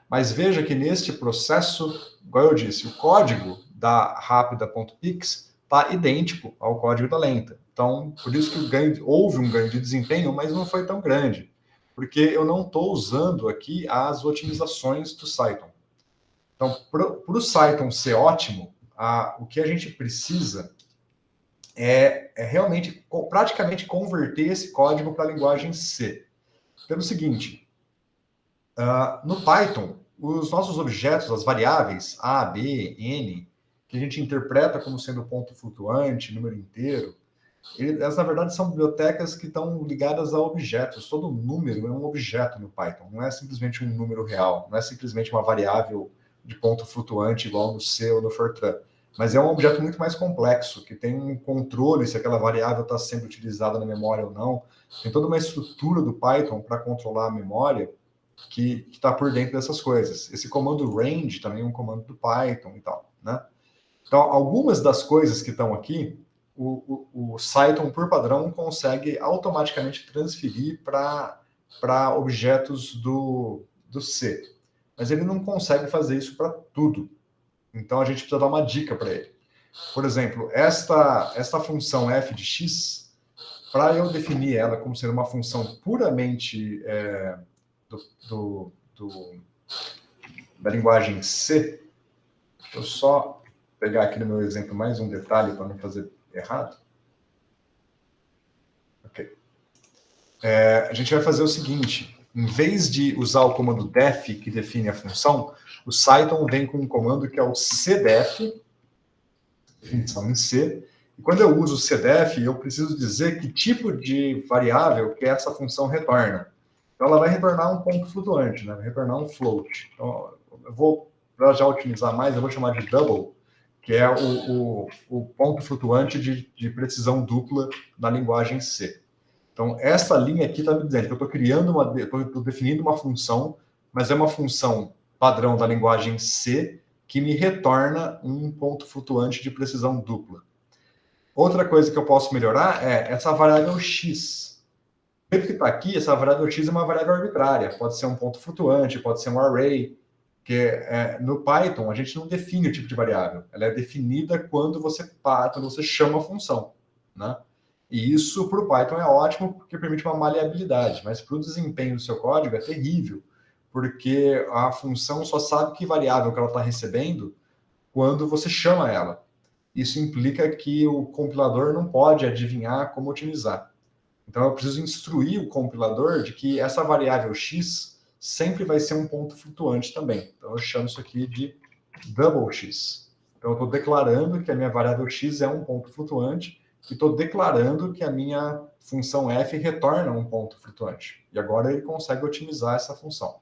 Mas veja que neste processo, igual eu disse, o código da rápida.pix está idêntico ao código da lenta. Então, por isso que houve um ganho de desempenho, mas não foi tão grande. Porque eu não estou usando aqui as otimizações do Cython. Então, para o Cython ser ótimo, o que a gente precisa é realmente praticamente converter esse código para a linguagem C. Pelo seguinte, no Python, os nossos objetos, as variáveis A, B, N, que a gente interpreta como sendo ponto flutuante, número inteiro, Essas, na verdade, são bibliotecas que estão ligadas a objetos. Todo número é um objeto no Python. Não é simplesmente um número real. Não é simplesmente uma variável de ponto flutuante igual no C ou no Fortran. Mas é um objeto muito mais complexo, que tem um controle se aquela variável está sendo utilizada na memória ou não. Tem toda uma estrutura do Python para controlar a memória que está por dentro dessas coisas. Esse comando range também é um comando do Python e tal, né? Então, algumas das coisas que estão aqui, o Cython, por padrão, consegue automaticamente transferir para objetos do C. Mas ele não consegue fazer isso para tudo. Então, a gente precisa dar uma dica para ele. Por exemplo, esta função f de x, para eu definir ela como sendo uma função puramente da linguagem C, deixa eu só pegar aqui no meu exemplo mais um detalhe para não fazer errado. Ok. A gente vai fazer o seguinte, em vez de usar o comando def, que define a função, o Cython vem com um comando que é o cdef, definição em C, e quando eu uso o cdef, eu preciso dizer que tipo de variável que essa função retorna. Então, ela vai retornar um ponto flutuante, né? Vai retornar um float. Então, eu vou, para já otimizar mais, eu vou chamar de double, que é o ponto flutuante de precisão dupla na linguagem C. Então, essa linha aqui está me dizendo que eu estou definindo uma função, mas é uma função padrão da linguagem C que me retorna um ponto flutuante de precisão dupla. Outra coisa que eu posso melhorar é essa variável x. O jeito que está aqui, essa variável x é uma variável arbitrária. Pode ser um ponto flutuante, pode ser um array, que no Python a gente não define o tipo de variável. Ela é definida quando você chama a função, né? E isso para o Python é ótimo porque permite uma maleabilidade, mas para o desempenho do seu código é terrível, porque a função só sabe que variável que ela está recebendo quando você chama ela. Isso implica que o compilador não pode adivinhar como otimizar. Então eu preciso instruir o compilador de que essa variável x sempre vai ser um ponto flutuante também. Então eu chamo isso aqui de double x. Então eu estou declarando que a minha variável x é um ponto flutuante e estou declarando que a minha função f retorna um ponto flutuante. E agora ele consegue otimizar essa função.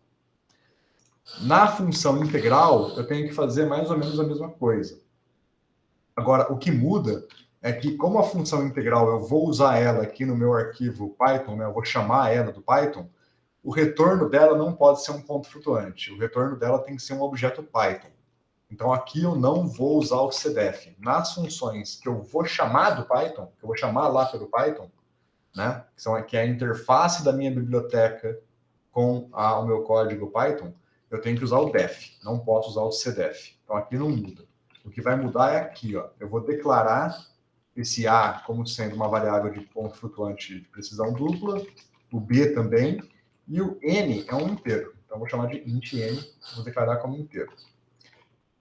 Na função integral, eu tenho que fazer mais ou menos a mesma coisa. Agora, o que muda é que, como a função integral, eu vou usar ela aqui no meu arquivo Python, né, eu vou chamar ela do Python, o retorno dela não pode ser um ponto flutuante. O retorno dela tem que ser um objeto Python. Então, aqui eu não vou usar o cdef. Nas funções que eu vou chamar do Python, que eu vou chamar lá pelo Python, né, que é a interface da minha biblioteca com o meu código Python, eu tenho que usar o def, não posso usar o cdef. Então, aqui não muda. O que vai mudar é aqui, ó. Eu vou declarar esse A como sendo uma variável de ponto flutuante de precisão dupla, o B também, e o N é um inteiro. Então, eu vou chamar de int N, vou declarar como inteiro.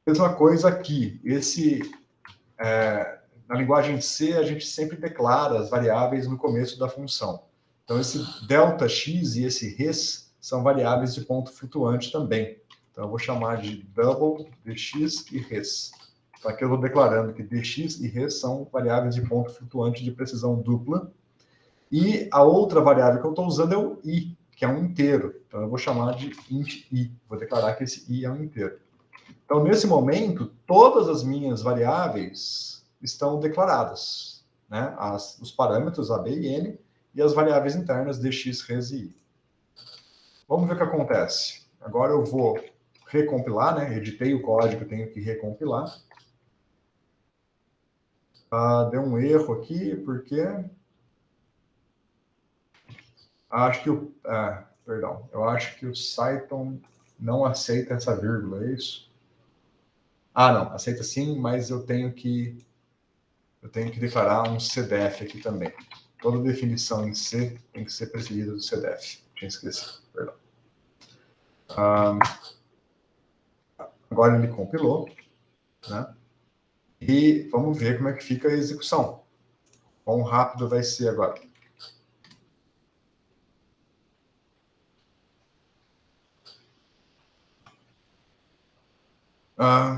Mesma coisa aqui. Na linguagem C, a gente sempre declara as variáveis no começo da função. Então, esse ΔX e esse res são variáveis de ponto flutuante também. Então, eu vou chamar de double, dx e res. Então, aqui eu estou declarando que dx e res são variáveis de ponto flutuante de precisão dupla. E a outra variável que eu estou usando é o i, que é um inteiro. Então, eu vou chamar de int i. Vou declarar que esse i é um inteiro. Então, nesse momento, todas as minhas variáveis estão declaradas, né? Os parâmetros A, B e N e as variáveis internas dx, res e i. Vamos ver o que acontece. Agora eu vou recompilar, né? Editei o código, eu tenho que recompilar. Deu um erro aqui, porque acho que perdão, eu acho que o Cython não aceita essa vírgula, é isso? Não, aceita sim, mas eu tenho que declarar um cdef aqui também. Toda definição em C tem que ser precedida do cdef. Tinha esquecido, perdão. Agora ele compilou, né? E vamos ver como é que fica a execução. Quão rápido vai ser agora.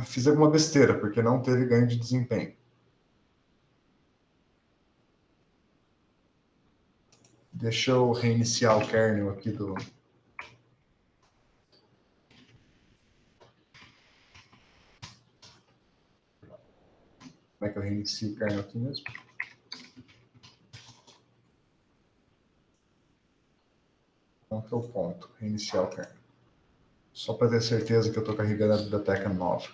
Fiz alguma besteira, porque não teve ganho de desempenho. Deixa eu reiniciar o kernel aqui do... Como é que eu reinicio o kernel aqui mesmo? Ponto, reiniciar o kernel. Só para ter certeza que eu estou carregando a biblioteca nova.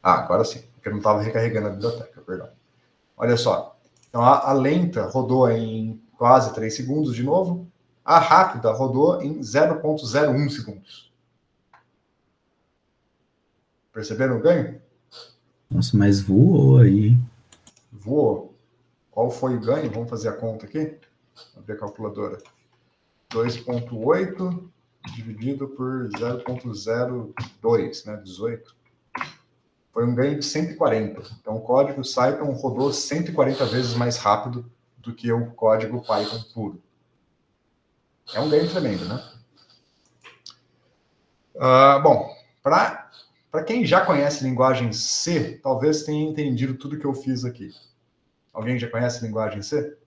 Agora sim, porque eu não estava recarregando a biblioteca, perdão. Olha só. Então, a lenta rodou em quase 3 segundos de novo. A rápida rodou em 0,01 segundos. Perceberam o ganho? Nossa, mas voou aí. Voou. Qual foi o ganho? Vamos fazer a conta aqui. Abrir a calculadora. 2,8 dividido por 0,02, né? 18. Foi um ganho de 140. Então, o código Cython rodou 140 vezes mais rápido do que o código Python puro. É um ganho tremendo, né? Bom, para quem já conhece linguagem C, talvez tenha entendido tudo que eu fiz aqui. Alguém já conhece linguagem C?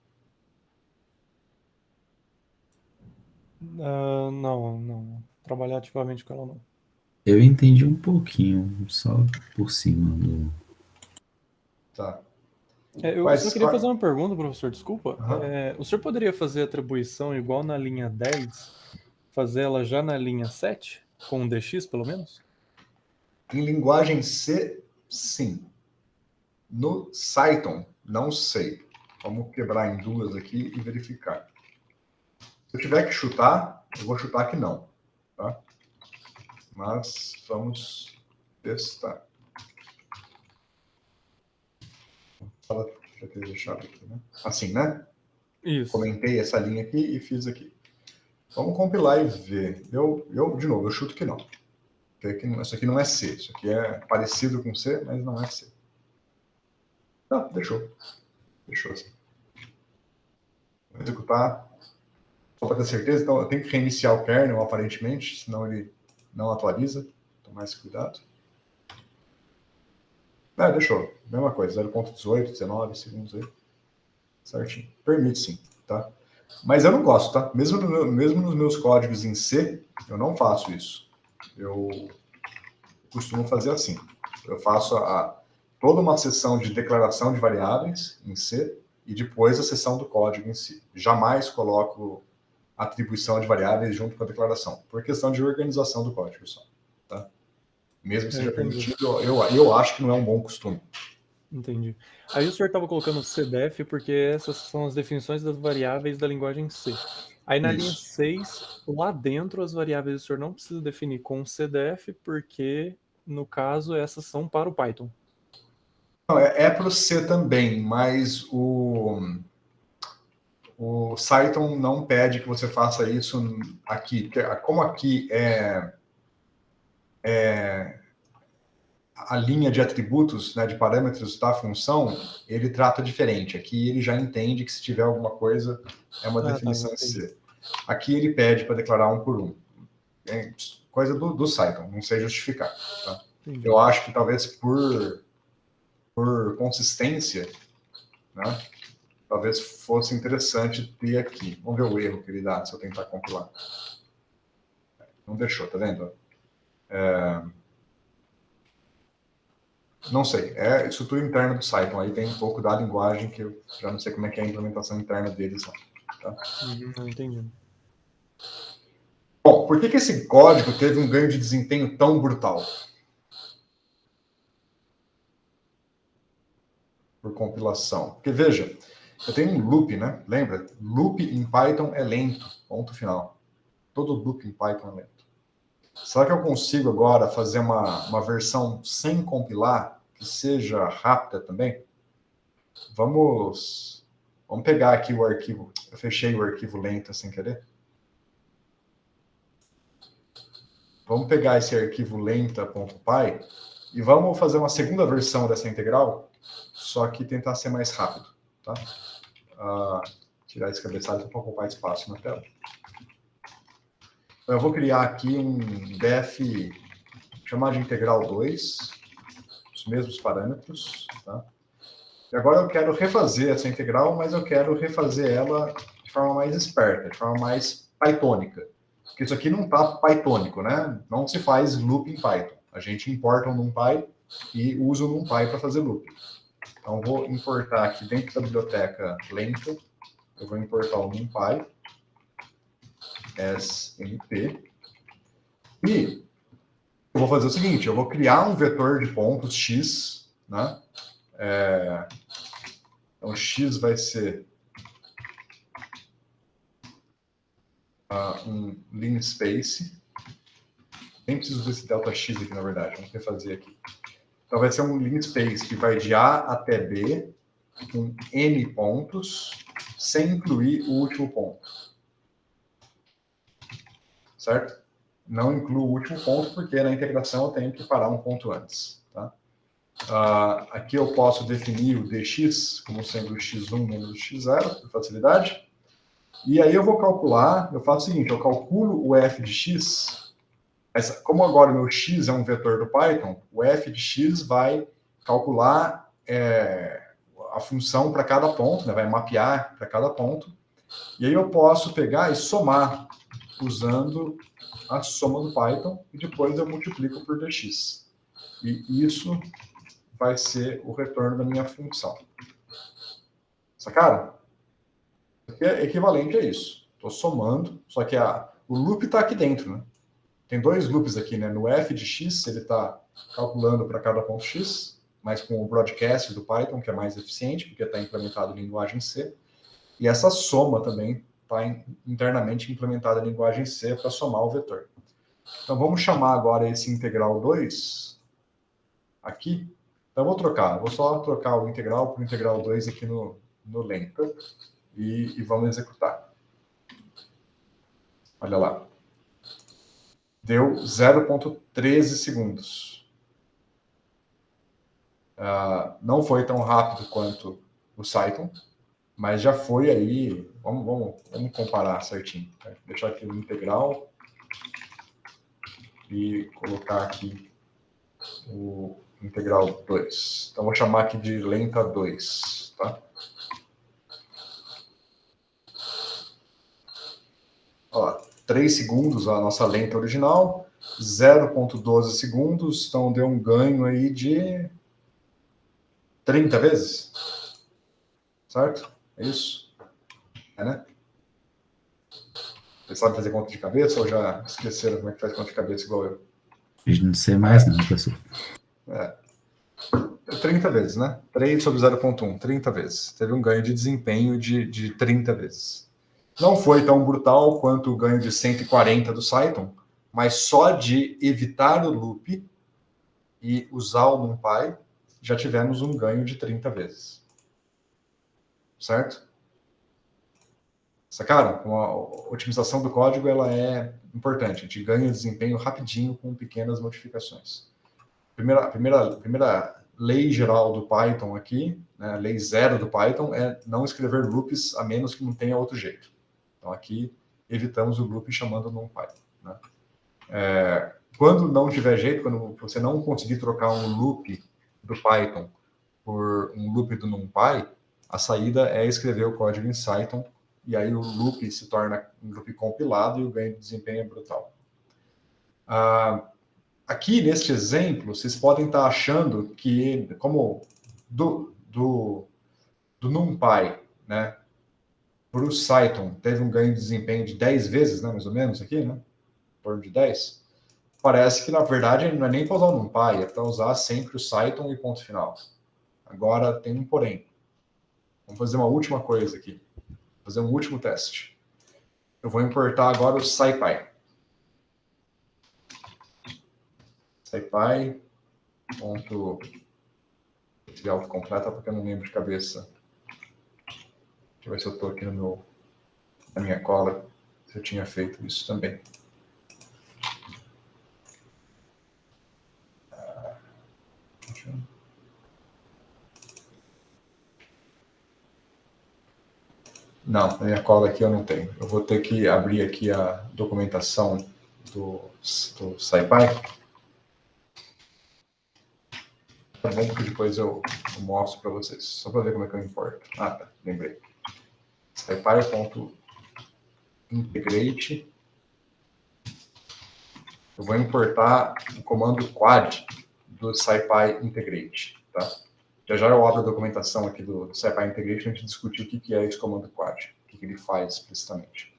Não. Trabalhar ativamente com ela, não. Eu entendi um pouquinho, só por cima do... Tá. Eu só queria fazer uma pergunta, professor, desculpa. Uhum. O senhor poderia fazer a atribuição igual na linha 10, fazer ela já na linha 7, com um DX, pelo menos? Em linguagem C, sim. No Cython, não sei. Vamos quebrar em duas aqui e verificar. Se eu tiver que chutar, eu vou chutar que não. Tá? Mas vamos testar. Fala, já ter deixado aqui, né? Assim, né? Isso. Comentei essa linha aqui e fiz aqui. Vamos compilar e ver. De novo, eu chuto que não. Isso aqui não é C. Isso aqui é parecido com C, mas não é C. Não, deixou. Deixou assim. Vou executar. Só para ter certeza, então eu tenho que reiniciar o kernel, aparentemente, senão ele não atualiza. Tomar esse cuidado. Deixou. Mesma coisa, 0,18, 19 segundos aí. Certinho. Permite sim, tá? Mas eu não gosto, tá? Mesmo nos meus códigos em C, eu não faço isso. Eu costumo fazer assim. Eu faço toda uma sessão de declaração de variáveis em C e depois a sessão do código em si. Jamais coloco atribuição de variáveis junto com a declaração, por questão de organização do código só. Tá? Mesmo que seja permitido, eu acho que não é um bom costume. Entendi. Aí o senhor estava colocando CDF porque essas são as definições das variáveis da linguagem C. Aí na linha 6, lá dentro, as variáveis o senhor não precisa definir com CDF porque, no caso, essas são para o Python. Não, é para o C também, mas o Cython não pede que você faça isso aqui. Como aqui a linha de atributos, né, de parâmetros da função, ele trata diferente. Aqui ele já entende que se tiver alguma coisa, é uma definição em C. Aqui ele pede para declarar um por um. É coisa do Cython, não sei justificar. Tá? Eu acho que talvez por consistência, né, talvez fosse interessante ter aqui. Vamos ver o erro que ele dá se eu tentar compilar. Não deixou, tá vendo? Não sei, é estrutura interna do Cython, aí tem um pouco da linguagem que eu já não sei como é que é a implementação interna deles lá. Tá? Não entendi. Bom, por que esse código teve um ganho de desempenho tão brutal? Por compilação. Porque, veja, eu tenho um loop, né? Lembra? Loop em Python é lento, ponto final. Todo loop em Python é lento. Será que eu consigo agora fazer uma versão sem compilar, que seja rápida também? Vamos pegar aqui o arquivo. Eu fechei o arquivo lento sem querer. Vamos pegar esse arquivo lenta.py e vamos fazer uma segunda versão dessa integral, só que tentar ser mais rápido. Tá? Tirar esse cabeçalho para ocupar espaço na tela. Eu vou criar aqui um def, chamar de integral 2, os mesmos parâmetros. Tá? E agora eu quero refazer essa integral, mas eu quero refazer ela forma mais esperta, de forma mais pythônica. Porque isso aqui não está pythônico, né? Não se faz loop em Python. A gente importa um NumPy e usa o NumPy para fazer loop. Então, vou importar aqui dentro da biblioteca lenta, eu vou importar o NumPy, smp, e eu vou fazer o seguinte, eu vou criar um vetor de pontos x, né? Então, x vai ser um linspace. Nem preciso desse delta x aqui, na verdade. Vamos refazer aqui. Então, vai ser um linspace que vai de A até B, com n pontos, sem incluir o último ponto. Certo? Não incluo o último ponto, porque na integração eu tenho que parar um ponto antes. Tá? Aqui eu posso definir o dx como sendo x1 menos x0, por facilidade. E aí eu vou calcular, eu faço o seguinte, eu calculo o f de x, mas como agora o meu x é um vetor do Python, o f de x vai calcular a função para cada ponto, né, vai mapear para cada ponto, e aí eu posso pegar e somar usando a soma do Python, e depois eu multiplico por dx. E isso vai ser o retorno da minha função. Sacaram? É equivalente a isso. Estou somando, só que o loop está aqui dentro, né? Tem dois loops aqui, né? No f de x, ele está calculando para cada ponto x, mas com o broadcast do Python, que é mais eficiente, porque está implementado em linguagem C. E essa soma também está internamente implementada em linguagem C para somar o vetor. Então, vamos chamar agora esse integral 2 aqui. Então, eu vou só trocar o integral por integral 2 aqui no lenta. E vamos executar. Olha lá. Deu 0,13 segundos. Não foi tão rápido quanto o Cython, mas já foi aí. Vamos comparar certinho. Tá? Deixar aqui o integral e colocar aqui o integral 2. Então, vou chamar aqui de lenta 2. Tá? Ó, 3 segundos a nossa lenta original, 0,12 segundos, então deu um ganho aí de 30 vezes. Certo? É isso? Né? Vocês sabem fazer conta de cabeça ou já esqueceram como é que faz conta de cabeça igual eu? Não sei mais não, professor. 30 vezes, né? 3 sobre 0,1, 30 vezes. Teve um ganho de desempenho de 30 vezes. Não foi tão brutal quanto o ganho de 140 do Cython, mas só de evitar o loop e usar o NumPy, já tivemos um ganho de 30 vezes. Certo? Sacaram? A otimização do código ela é importante. A gente ganha desempenho rapidinho com pequenas modificações. Primeira lei geral do Python aqui, né, lei 0 do Python, é não escrever loops a menos que não tenha outro jeito. Então, aqui, evitamos o loop chamando NumPy. Né? Quando não tiver jeito, quando você não conseguir trocar um loop do Python por um loop do NumPy, a saída é escrever o código em Cython, e aí o loop se torna um loop compilado e o ganho de desempenho é brutal. Aqui, neste exemplo, vocês podem estar achando que, como do NumPy, né, para o Cython teve um ganho de desempenho de 10 vezes, né, mais ou menos, aqui, né? Em torno de 10. Parece que, na verdade, não é nem para usar o NumPy, é para usar sempre o Cython e ponto final. Agora, tem um porém. Vamos fazer uma última coisa aqui. Fazer um último teste. Eu vou importar agora o SciPy. SciPy. Ponto... Esse autocompleta, porque eu não lembro de cabeça. Deixa eu ver se eu estou aqui na minha cola, se eu tinha feito isso também. Não, na minha cola aqui eu não tenho. Eu vou ter que abrir aqui a documentação do SciPy. Tá bom, porque depois eu mostro para vocês. Só para ver como é que eu importo. Tá, lembrei. SciPy.import. integrate. Eu vou importar o comando quad do SciPy integrate, tá? Já eu abro a documentação aqui do SciPy integrate para a gente discutir o que é esse comando quad, o que ele faz explicitamente.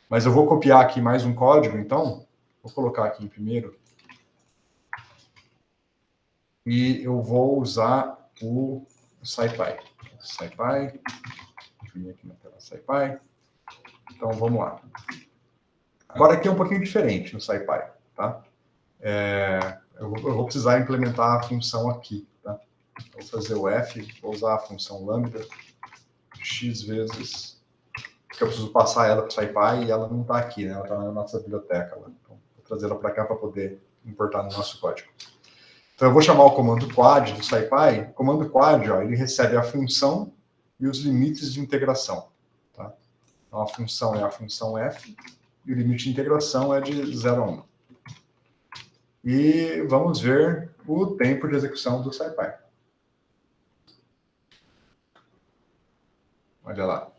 Mas eu vou copiar aqui mais um código, então, vou colocar aqui em primeiro, e eu vou usar o SciPy. SciPy, imprimir aqui na tela SciPy. Então, vamos lá. Agora aqui é um pouquinho diferente no SciPy, tá? Eu vou precisar implementar a função aqui, tá? Vou fazer o F, vou usar a função lambda x vezes, porque eu preciso passar ela para o SciPy e ela não está aqui, né? Ela está na nossa biblioteca lá. Então, vou trazer ela para cá para poder importar no nosso código. Então, eu vou chamar o comando quad do SciPy. O comando quad, ó, ele recebe a função e os limites de integração, tá? Então, a função é a função f e o limite de integração é de 0 a 1. E vamos ver o tempo de execução do SciPy. Olha lá.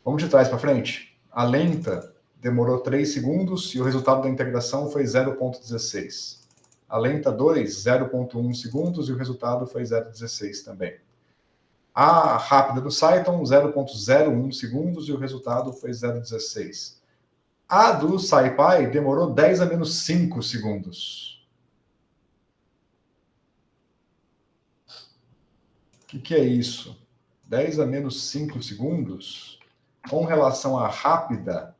Vamos de trás para frente. A lenta demorou 3 segundos e o resultado da integração foi 0,16. A lenta 2, 0,1 segundos e o resultado foi 0,16 também. A rápida do Cython, 0,01 segundos e o resultado foi 0,16. A do SciPy demorou 10 a menos 5 segundos. O que é isso? 10 a menos 5 segundos? Com relação à rápida,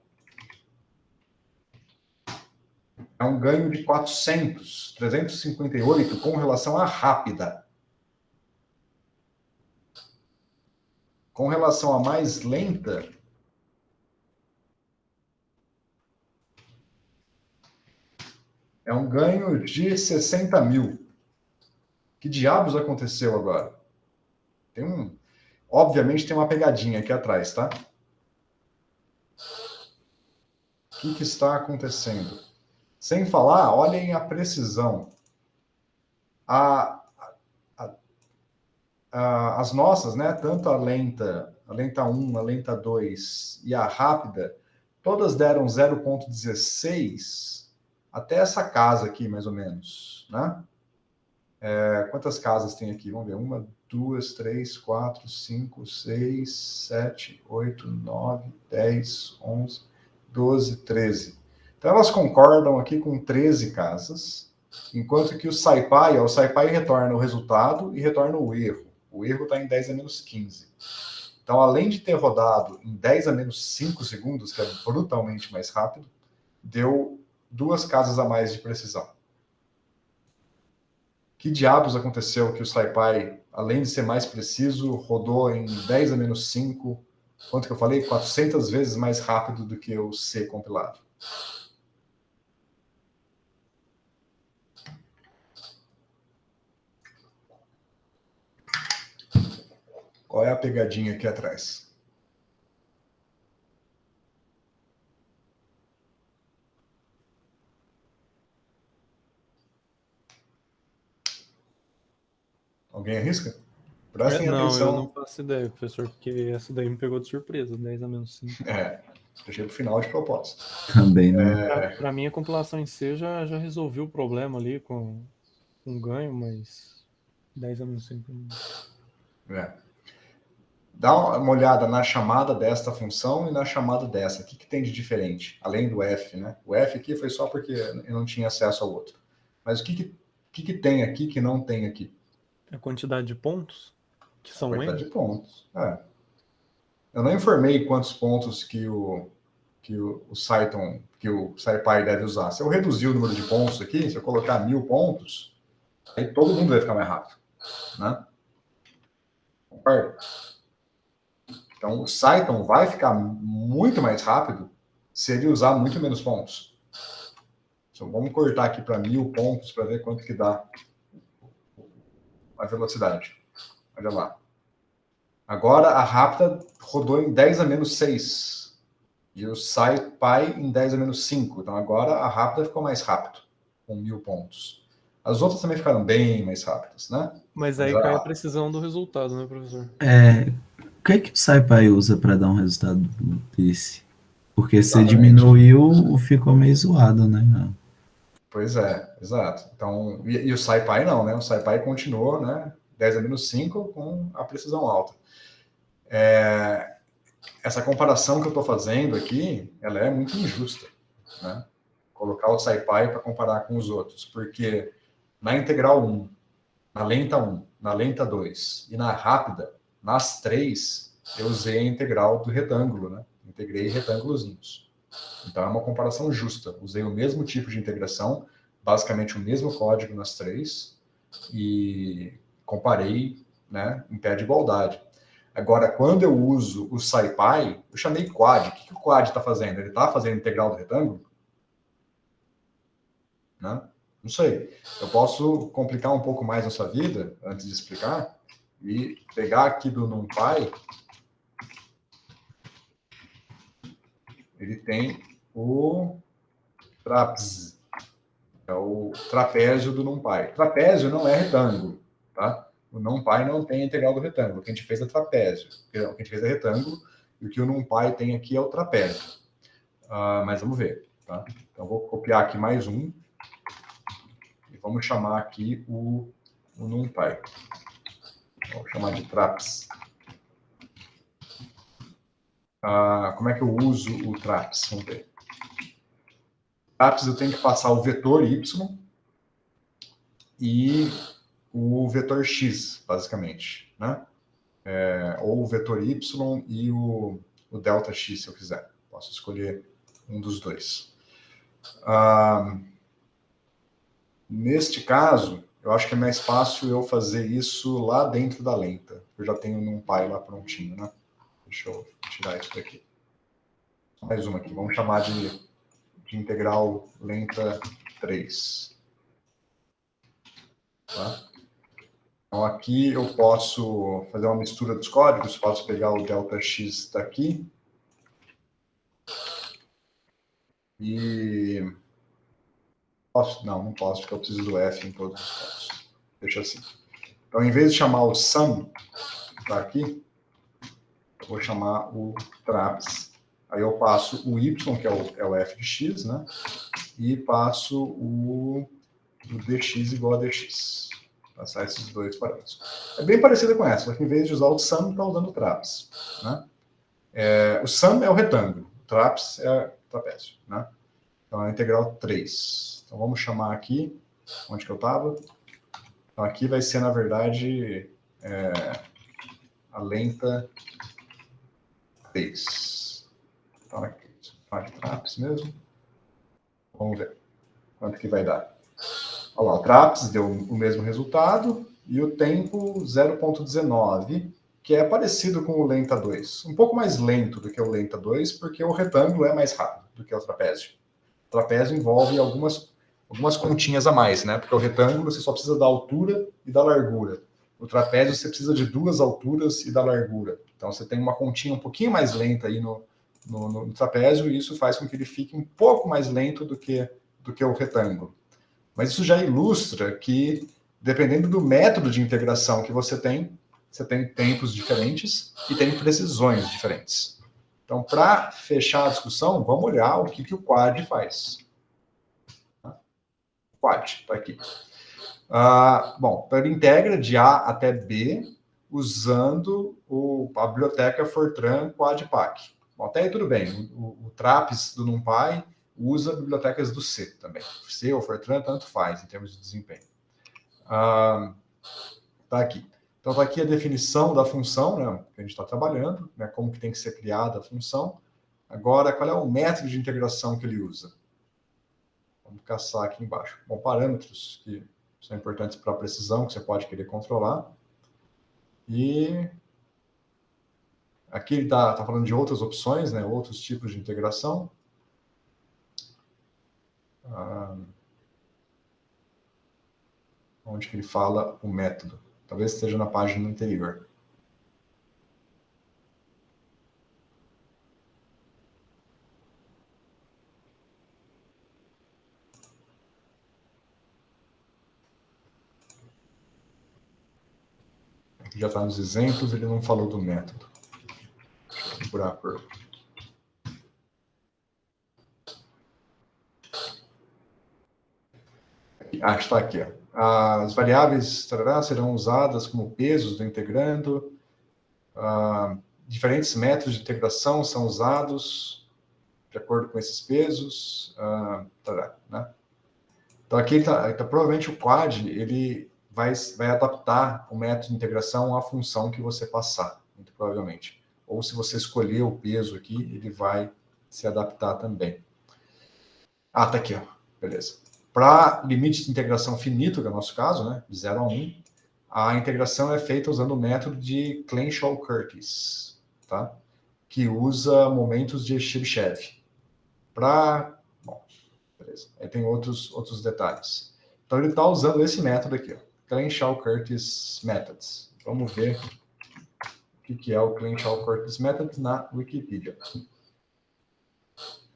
é um ganho de 358 com relação à rápida. Com relação à mais lenta, é um ganho de 60 mil. Que diabos aconteceu agora? Obviamente tem uma pegadinha aqui atrás, tá? O que está acontecendo? Sem falar, olhem a precisão. As nossas, né? Tanto a lenta 1, a lenta 2 e a rápida, todas deram 0,16 até essa casa aqui, mais ou menos, né? Quantas casas tem aqui? Vamos ver. 1, 2, 3, 4, 5, 6, 7, 8, 9, 10, 11, 12, 13. Então, elas concordam aqui com 13 casas, enquanto que o SciPy retorna o resultado e retorna o erro. O erro está em 10 a menos 15. Então, além de ter rodado em 10 a menos 5 segundos, que é brutalmente mais rápido, deu 2 casas a mais de precisão. Que diabos aconteceu que o SciPy, além de ser mais preciso, rodou em 10 a menos 5, quanto que eu falei? 400 vezes mais rápido do que o C compilado. Qual é a pegadinha aqui atrás? Alguém arrisca? Prestem atenção. Eu não faço ideia, professor, porque essa daí me pegou de surpresa, 10 a menos 5. Deixei pro final de propósito. Também não. Para mim, a compilação em C já resolveu o problema ali com ganho, mas 10 a menos 5. Dá uma olhada na chamada desta função e na chamada dessa. O que tem de diferente? Além do F, né? O F aqui foi só porque eu não tinha acesso ao outro. Mas o que tem aqui que não tem aqui? A quantidade de pontos? Que são N? Quantidade de pontos. Eu não informei quantos pontos que o SciPy deve usar. Se eu reduzir o número de pontos aqui, se eu colocar 1000 pontos, aí todo mundo vai ficar mais rápido, né? Concorda? Então, o Cython vai ficar muito mais rápido se ele usar muito menos pontos. Então, vamos cortar aqui para 1000 pontos para ver quanto que dá a velocidade. Olha lá. Agora, a rápida rodou em 10 a menos 6. E o SciPy em 10 a menos 5. Então, agora a rápida ficou mais rápido, com 1000 pontos. As outras também ficaram bem mais rápidas, né? Mas aí cai a precisão do resultado, né, professor? que é que o SciPy usa para dar um resultado desse? Porque se Exatamente. diminuiu, ficou meio zoado, né? Pois é, exato. Então, e o SciPy não, né? O SciPy continuou, né? 10 a menos 5 com a precisão alta. Essa comparação que eu estou fazendo aqui, ela é muito injusta, né? Colocar o SciPy para comparar com os outros, porque na integral 1, na lenta 1, na lenta 2 e na rápida, nas três, eu usei a integral do retângulo, né? Integrei retângulozinhos. Então é uma comparação justa. Usei o mesmo tipo de integração, basicamente o mesmo código nas três, e comparei, né, em pé de igualdade. Agora, quando eu uso o SciPy, eu chamei quad. O que o quad está fazendo? Ele está fazendo integral do retângulo? Né? Não sei. Eu posso complicar um pouco mais a sua vida, antes de explicar, e pegar aqui do NumPy, ele tem o traps, é o trapézio do NumPy. Trapézio não é retângulo, tá? O NumPy não tem a integral do retângulo. O que a gente fez é trapézio. O que a gente fez é retângulo, e o que o NumPy tem aqui é o trapézio. Mas vamos ver, tá? Então, vou copiar aqui mais um, e vamos chamar aqui o NumPy. Vou chamar de traps. Como é que eu uso o traps? Vamos ver. Traps eu tenho que passar o vetor y e o vetor x, basicamente, né? Ou o vetor y e o delta x, se eu quiser. Posso escolher um dos dois. Neste caso, eu acho que é mais fácil eu fazer isso lá dentro da lenta. Eu já tenho um NumPy lá prontinho, né? Deixa eu tirar isso daqui. Mais uma aqui. Vamos chamar de integral lenta 3. Tá? Então, aqui eu posso fazer uma mistura dos códigos. Posso pegar o delta x daqui e... Posso? Não posso, porque eu preciso do f em todos os casos. Deixa assim. Então, em vez de chamar o sum tá aqui, eu vou chamar o traps. Aí eu passo o y, que é o f de x, né? E passo o dx igual a dx. Passar esses dois parâmetros. É bem parecida com essa, só que em vez de usar o sum, está usando o traps. Né? O sum é o retângulo, o traps é o trapézio. Né? Então é a integral 3. Então vamos chamar aqui, onde que eu estava? Então aqui vai ser, na verdade, a lenta 3. Então aqui, faz traps mesmo. Vamos ver quanto que vai dar. Olha lá, o traps deu o mesmo resultado e o tempo 0,19, que é parecido com o lenta 2. Um pouco mais lento do que o lenta 2, porque o retângulo é mais rápido do que o trapézio. O trapézio envolve algumas continhas a mais, né? Porque o retângulo você só precisa da altura e da largura. O trapézio você precisa de duas alturas e da largura. Então você tem uma continha um pouquinho mais lenta aí no trapézio, e isso faz com que ele fique um pouco mais lento do que o retângulo. Mas isso já ilustra que, dependendo do método de integração que você tem tempos diferentes e tem precisões diferentes. Então, para fechar a discussão, vamos olhar o que o quad faz. O quad, está aqui. Bom, ele integra de A até B usando a biblioteca Fortran QuadPack. Bom, até aí tudo bem. O traps do NumPy usa bibliotecas do C também. C ou Fortran, tanto faz em termos de desempenho. Tá aqui. Então, está aqui a definição da função, né, que a gente está trabalhando, né, como que tem que ser criada a função. Agora, qual é o método de integração que ele usa? Vamos caçar aqui embaixo. Bom, parâmetros que são importantes para a precisão, que você pode querer controlar. E aqui ele está falando de outras opções, né, outros tipos de integração. Onde que ele fala o método. Talvez esteja na página anterior. Aqui já está nos exemplos, ele não falou do método. furar a curva. Está aqui. Ó. As variáveis serão usadas como pesos do integrando. Diferentes métodos de integração são usados de acordo com esses pesos. Né? Então, aqui provavelmente o quad ele vai adaptar o método de integração à função que você passar, muito provavelmente. Ou se você escolher o peso aqui, ele vai se adaptar também. Tá aqui, ó. Beleza. Para limite de integração finito, que é o nosso caso, né, de 0 a 1, a integração é feita usando o método de Clenshaw-Curtis, tá? Que usa momentos de Chebyshev. Bom, beleza. Aí tem outros detalhes. Então, ele está usando esse método aqui, ó, Clenshaw-Curtis Methods. Vamos ver o que é o Clenshaw-Curtis Method na Wikipedia.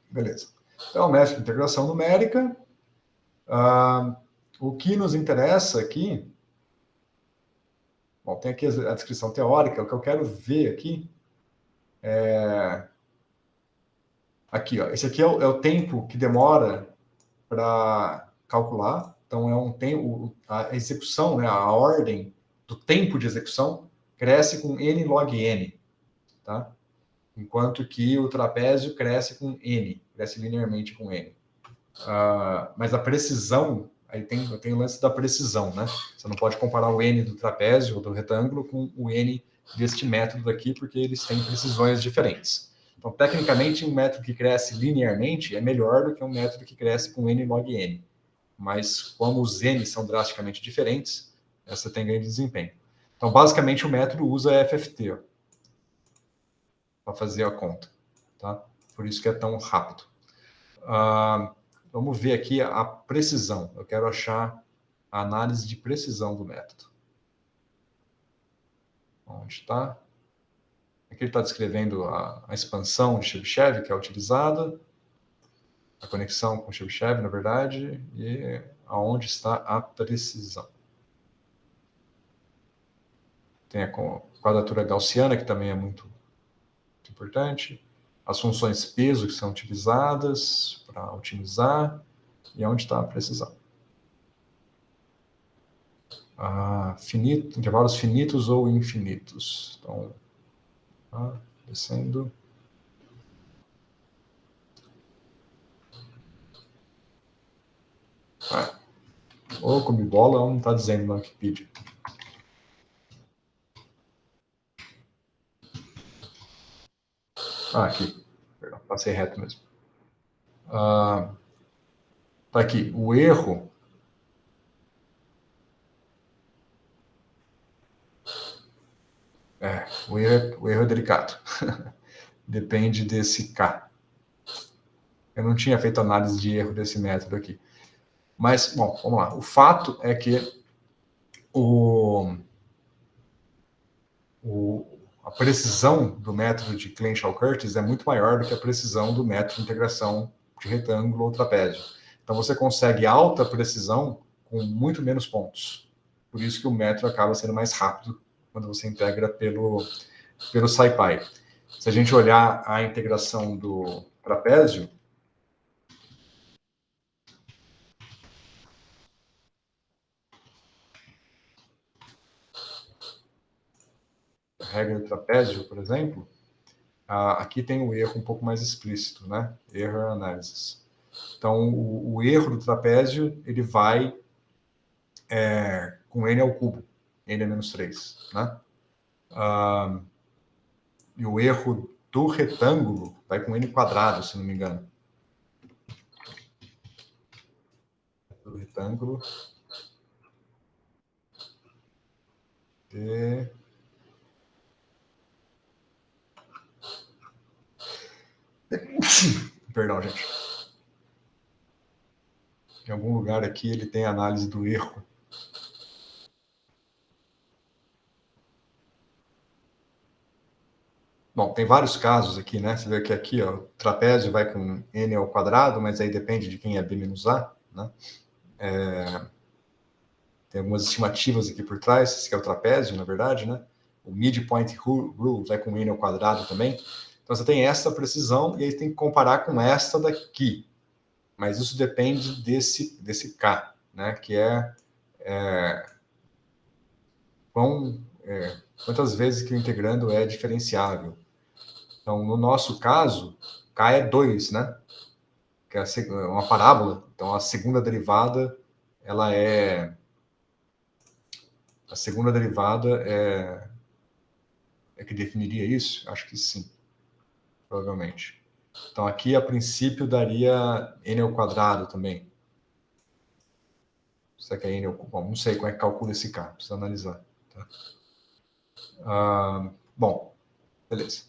Beleza. Então, o método de integração numérica. O que nos interessa aqui, bom, tem aqui a descrição teórica, o que eu quero ver aqui aqui, ó, esse aqui é o tempo que demora para calcular, então é um tempo, a execução, né, a ordem do tempo de execução cresce com n log n, tá? Enquanto que o trapézio cresce com n, cresce linearmente com n. Mas a precisão, aí tem o lance da precisão, né? Você não pode comparar o n do trapézio ou do retângulo com o n deste método aqui, porque eles têm precisões diferentes. Então, tecnicamente, um método que cresce linearmente é melhor do que um método que cresce com n log n. Mas, como os n são drasticamente diferentes, essa tem ganho de desempenho. Então, basicamente, o método usa FFT para fazer a conta, tá? Por isso que é tão rápido. Vamos ver aqui a precisão. Eu quero achar a análise de precisão do método. Onde está? Aqui ele está descrevendo a expansão de Chebyshev que é utilizada, a conexão com Chebyshev, na verdade, e aonde está a precisão. Tem a quadratura gaussiana, que também é muito importante. As funções peso que são utilizadas para otimizar, e onde está a precisão. Intervalos finitos ou infinitos. Então, descendo. Ou como bola, não está dizendo na Wikipedia. Aqui. Perdão, passei reto mesmo. Tá aqui. O erro o erro é delicado. Depende desse K. Eu não tinha feito análise de erro desse método aqui. Mas, bom, vamos lá. O fato é que a precisão do método de Clenshaw-Curtis é muito maior do que a precisão do método de integração de retângulo ou trapézio. Então, você consegue alta precisão com muito menos pontos. Por isso que o método acaba sendo mais rápido quando você integra pelo SciPy. Se a gente olhar a integração do trapézio, a regra do trapézio, por exemplo, aqui tem o erro um pouco mais explícito, né? Error analysis. Então, o erro do trapézio, ele vai com n ao cubo, n é menos 3, né? E o erro do retângulo vai com n quadrado, se não me engano. Do retângulo. Perdão, gente. Em algum lugar aqui ele tem a análise do erro. Bom, tem vários casos aqui, né? Você vê que aqui, ó, o trapézio vai com n ao quadrado, mas aí depende de quem é b menos a, né? Tem algumas estimativas aqui por trás, esse que é o trapézio, na verdade, né? O midpoint rule vai com n ao quadrado também. Então, você tem essa precisão e aí tem que comparar com esta daqui. Mas isso depende desse K, né? Que quantas vezes que o integrando é diferenciável. Então, no nosso caso, K é 2, né? Que é uma parábola. Então, a segunda derivada, ela é... A segunda derivada é que definiria isso? Acho que sim, provavelmente. Então, aqui, a princípio, daria n ao quadrado também. Será que é n ao... Bom, não sei como é que calcula esse K, precisa analisar. Tá? Bom, beleza.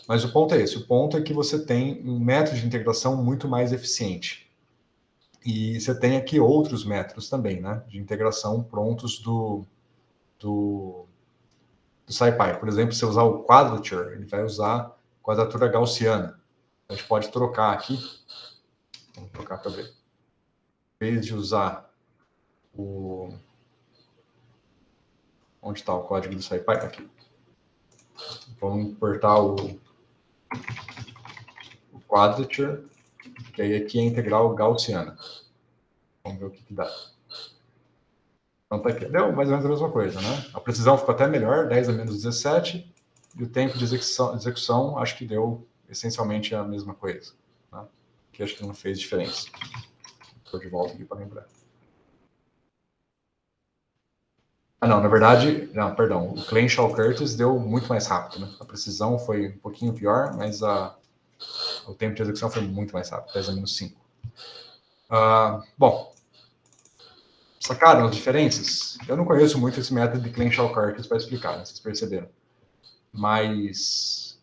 Mas o ponto é esse. O ponto é que você tem um método de integração muito mais eficiente. E você tem aqui outros métodos também, né? De integração prontos do SciPy. Por exemplo, se você usar o Quadrature, ele vai usar quadratura gaussiana. A gente pode trocar aqui. Vamos trocar para ver. Em vez de usar o... Onde está o código do SciPy? Aqui. Vamos importar o Quadrature, que aí aqui é a integral gaussiana. Vamos ver o que dá. Então tá aqui. Deu mais ou menos a mesma coisa, né? A precisão ficou até melhor, 10 a menos 17, e o tempo de execução acho que deu essencialmente a mesma coisa. Né? Que acho que não fez diferença. Estou de volta aqui para lembrar. Não, na verdade, não, perdão, o Clenshaw-Curtis deu muito mais rápido, né? A precisão foi um pouquinho pior, mas o tempo de execução foi muito mais rápido, 10 a menos 5. Bom, sacaram as diferenças? Eu não conheço muito esse método de Clenshaw-Curtis para explicar, né? Vocês perceberam. Mas...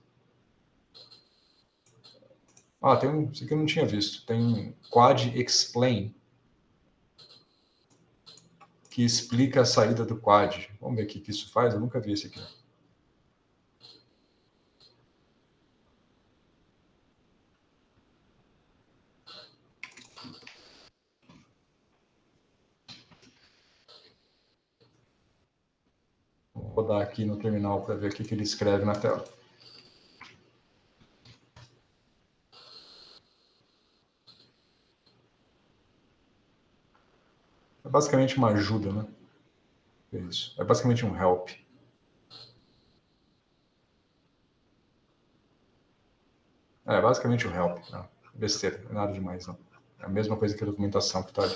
tem isso aqui eu não tinha visto. Tem Quad Explain, que explica a saída do quad. Vamos ver o que isso faz. Eu nunca vi esse aqui. Vou rodar aqui no terminal para ver o que ele escreve na tela. É basicamente uma ajuda, né? É isso. É basicamente um help. É basicamente um help. Não, besteira, não é nada demais, não. É a mesma coisa que a documentação que está ali.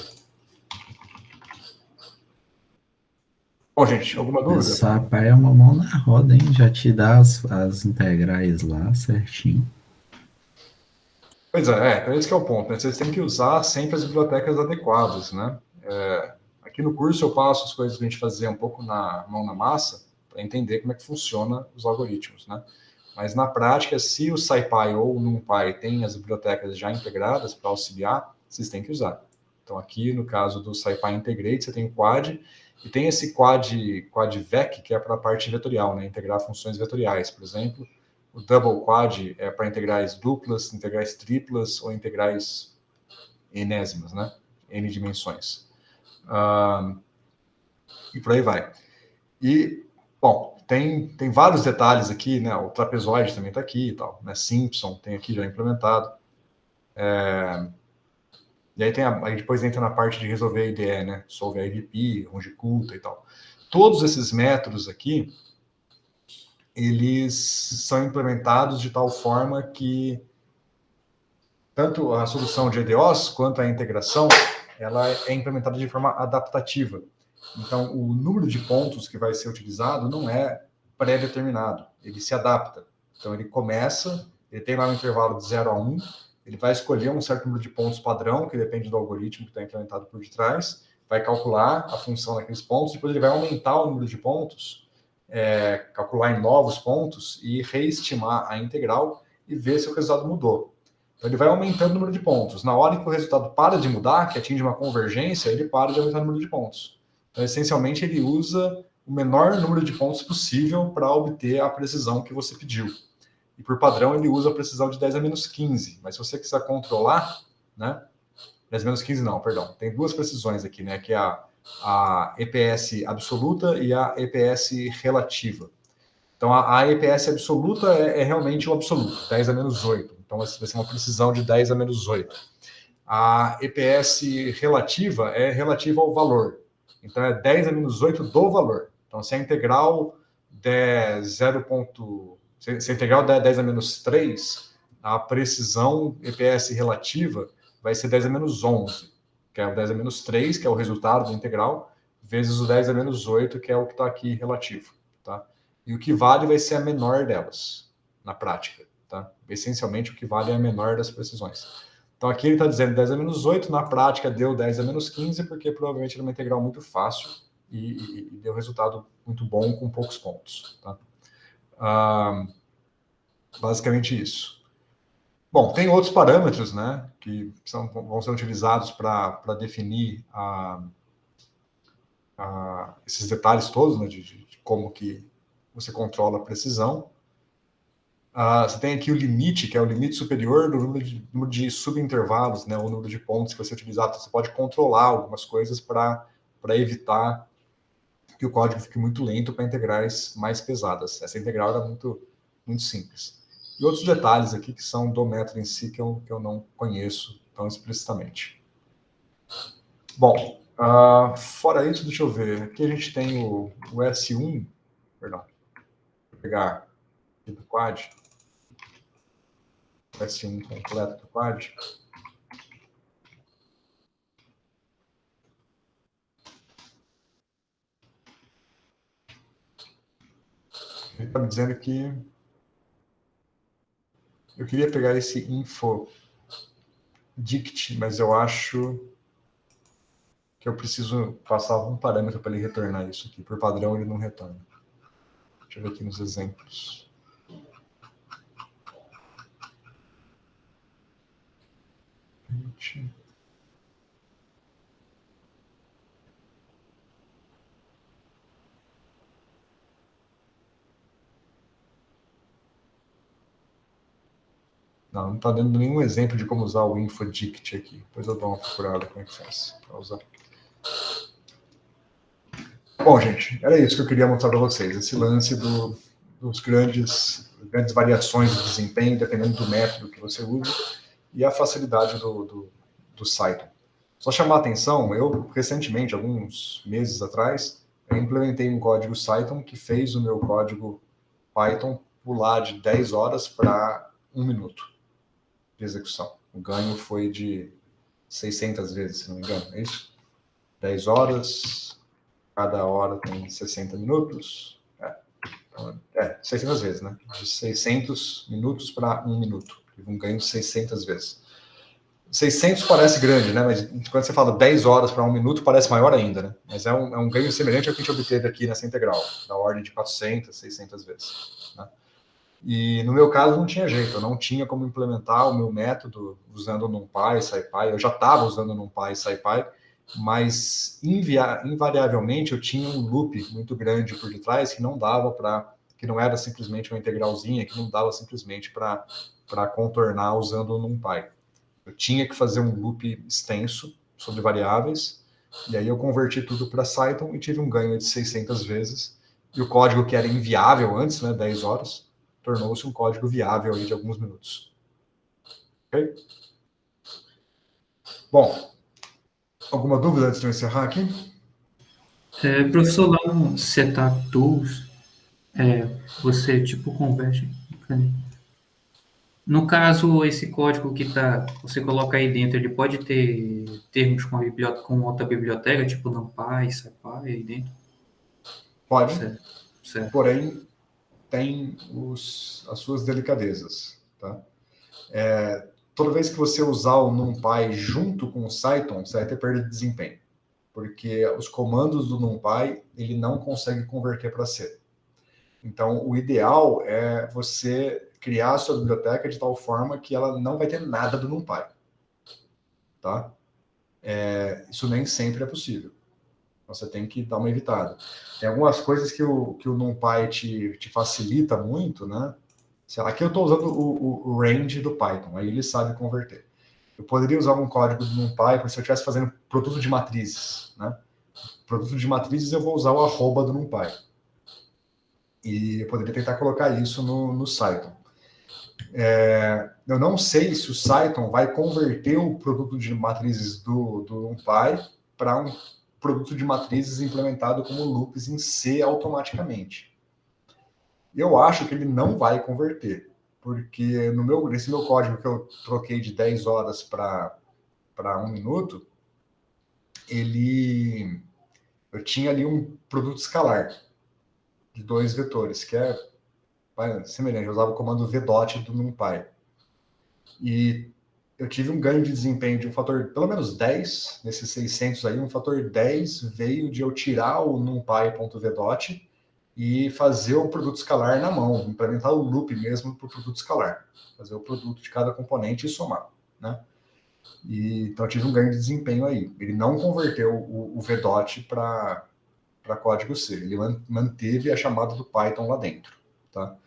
Bom, gente, alguma dúvida? Esse SciPy é uma mão na roda, hein? Já te dá as integrais lá certinho. Pois então esse que é o ponto, né? Vocês têm que usar sempre as bibliotecas adequadas, né? Aqui no curso eu passo as coisas que a gente fazer um pouco na mão na massa para entender como é que funciona os algoritmos, né? Mas na prática, se o SciPy ou o NumPy tem as bibliotecas já integradas para auxiliar, vocês têm que usar. Então aqui no caso do SciPy Integrate, você tem o Quad e tem esse QuadVec, que é para a parte vetorial, né? Integrar funções vetoriais, por exemplo. O Double Quad é para integrais duplas, integrais triplas ou integrais enésimas, né? N dimensões. E por aí vai. E, bom, tem vários detalhes aqui, né? O trapezoide também está aqui e tal, né? Simpson tem aqui já implementado. E aí depois entra na parte de resolver a IDE, né? Solve a IDP, Runge-Kulta e tal. Todos esses métodos aqui, eles são implementados de tal forma que tanto a solução de EDOs quanto a integração, ela é implementada de forma adaptativa. Então, o número de pontos que vai ser utilizado não é pré-determinado, ele se adapta. Então, ele tem lá um intervalo de 0 a 1, ele vai escolher um certo número de pontos padrão, que depende do algoritmo que está implementado por detrás, vai calcular a função daqueles pontos, depois ele vai aumentar o número de pontos, calcular em novos pontos e reestimar a integral e ver se o resultado mudou. Então, ele vai aumentando o número de pontos. Na hora que o resultado para de mudar, que atinge uma convergência, ele para de aumentar o número de pontos. Então, essencialmente, ele usa o menor número de pontos possível para obter a precisão que você pediu. E, por padrão, ele usa a precisão de 10 a menos 15. Mas se você quiser controlar, né? 10 a menos 15 não, perdão. Tem duas precisões aqui, né? Que é a EPS absoluta e a EPS relativa. Então, a EPS absoluta é realmente o absoluto, 10 a menos 8. Então, vai ser uma precisão de 10 a menos 8. A EPS relativa é relativa ao valor. Então, é 10 a menos 8 do valor. Então, se a integral der 0. Se a integral der 10 a menos 3, a precisão EPS relativa vai ser 10 a menos 11, que é o 10 a menos 3, que é o resultado da integral, vezes o 10 a menos 8, que é o que está aqui relativo. Tá? E o que vale vai ser a menor delas, na prática. Tá? Essencialmente, o que vale é a menor das precisões. Então, aqui ele está dizendo 10 a menos 8, na prática deu 10 a menos 15, porque provavelmente era uma integral muito fácil e deu resultado muito bom com poucos pontos. Tá? Basicamente isso. Bom, tem outros parâmetros, né, que vão ser utilizados para definir esses detalhes todos, né, de como que você controla a precisão. Você tem aqui o limite, que é o limite superior do número de subintervalos, né, o número de pontos que você utilizar. Então, você pode controlar algumas coisas para evitar que o código fique muito lento para integrais mais pesadas. Essa integral era muito, muito simples. E outros detalhes aqui que são do método em si que eu não conheço tão explicitamente. Bom, fora isso, deixa eu ver. Aqui a gente tem o S1, perdão, vou pegar aqui do quad. S1 completo do quad. Ele está me dizendo que eu queria pegar esse info dict, mas eu acho que eu preciso passar algum parâmetro para ele retornar isso aqui. Por padrão, ele não retorna. Deixa eu ver aqui nos exemplos. Não está dando nenhum exemplo de como usar o InfoDict aqui. Depois eu dou uma procurada como é que faz para usar. Bom, gente, era isso que eu queria mostrar para vocês. Esse lance dos grandes variações de desempenho, dependendo do método que você usa, e a facilidade do Cython. Só chamar a atenção, eu recentemente, alguns meses atrás, eu implementei um código Cython que fez o meu código Python pular de 10 horas para 1 minuto de execução. O ganho foi de 600 vezes, se não me engano, é isso? 10 horas, cada hora tem 60 minutos. 600 vezes, né? De 600 minutos para 1 minuto. Tive um ganho de 600 vezes. 600 parece grande, né? Mas quando você fala 10 horas para 1 minuto, parece maior ainda, né? Mas é um ganho semelhante ao que a gente obteve aqui nessa integral, da ordem de 400, 600 vezes. Né? E no meu caso não tinha jeito, eu não tinha como implementar o meu método usando NumPy, SciPy. Eu já estava usando NumPy e SciPy, mas invariavelmente eu tinha um loop muito grande por detrás que não dava para, que não era simplesmente uma integralzinha, que não dava simplesmente para contornar usando o NumPy. Eu tinha que fazer um loop extenso sobre variáveis, e aí eu converti tudo para Cython e tive um ganho de 600 vezes. E o código que era inviável antes, né, 10 horas, tornou-se um código viável aí de alguns minutos. Ok? Bom, alguma dúvida antes de eu encerrar aqui? Professor, lá no Setup Tools, você tipo converte. No caso, esse código que você coloca aí dentro, ele pode ter termos com outra biblioteca, tipo NumPy, SciPy aí dentro? Pode, certo. Porém tem as suas delicadezas. Tá? Toda vez que você usar o NumPy junto com o Cython, você vai ter perda de desempenho, porque os comandos do NumPy ele não consegue converter para C. Então, o ideal é você criar a sua biblioteca de tal forma que ela não vai ter nada do NumPy. Tá? Isso nem sempre é possível. Você tem que dar uma evitada. Tem algumas coisas que o NumPy te facilita muito, né? Aqui eu estou usando o range do Python, aí ele sabe converter. Eu poderia usar um código do NumPy se eu estivesse fazendo produto de matrizes, né? Produto de matrizes eu vou usar o arroba do NumPy. E eu poderia tentar colocar isso no Cython. Eu não sei se o Cython vai converter o produto de matrizes do NumPy para um produto de matrizes implementado como loops em C automaticamente. Eu acho que ele não vai converter, porque nesse meu código que eu troquei de 10 horas para 1 minuto, eu tinha ali um produto escalar de 2 vetores, que é semelhante. Eu usava o comando vdot do NumPy. E eu tive um ganho de desempenho de um fator, pelo menos 10, nesses 600 aí, um fator 10 veio de eu tirar o numpy.vdot e fazer o produto escalar na mão, implementar o loop mesmo para o produto escalar, fazer o produto de cada componente e somar, né? Então eu tive um ganho de desempenho aí. Ele não converteu o vdot para código C, ele manteve a chamada do Python lá dentro, tá?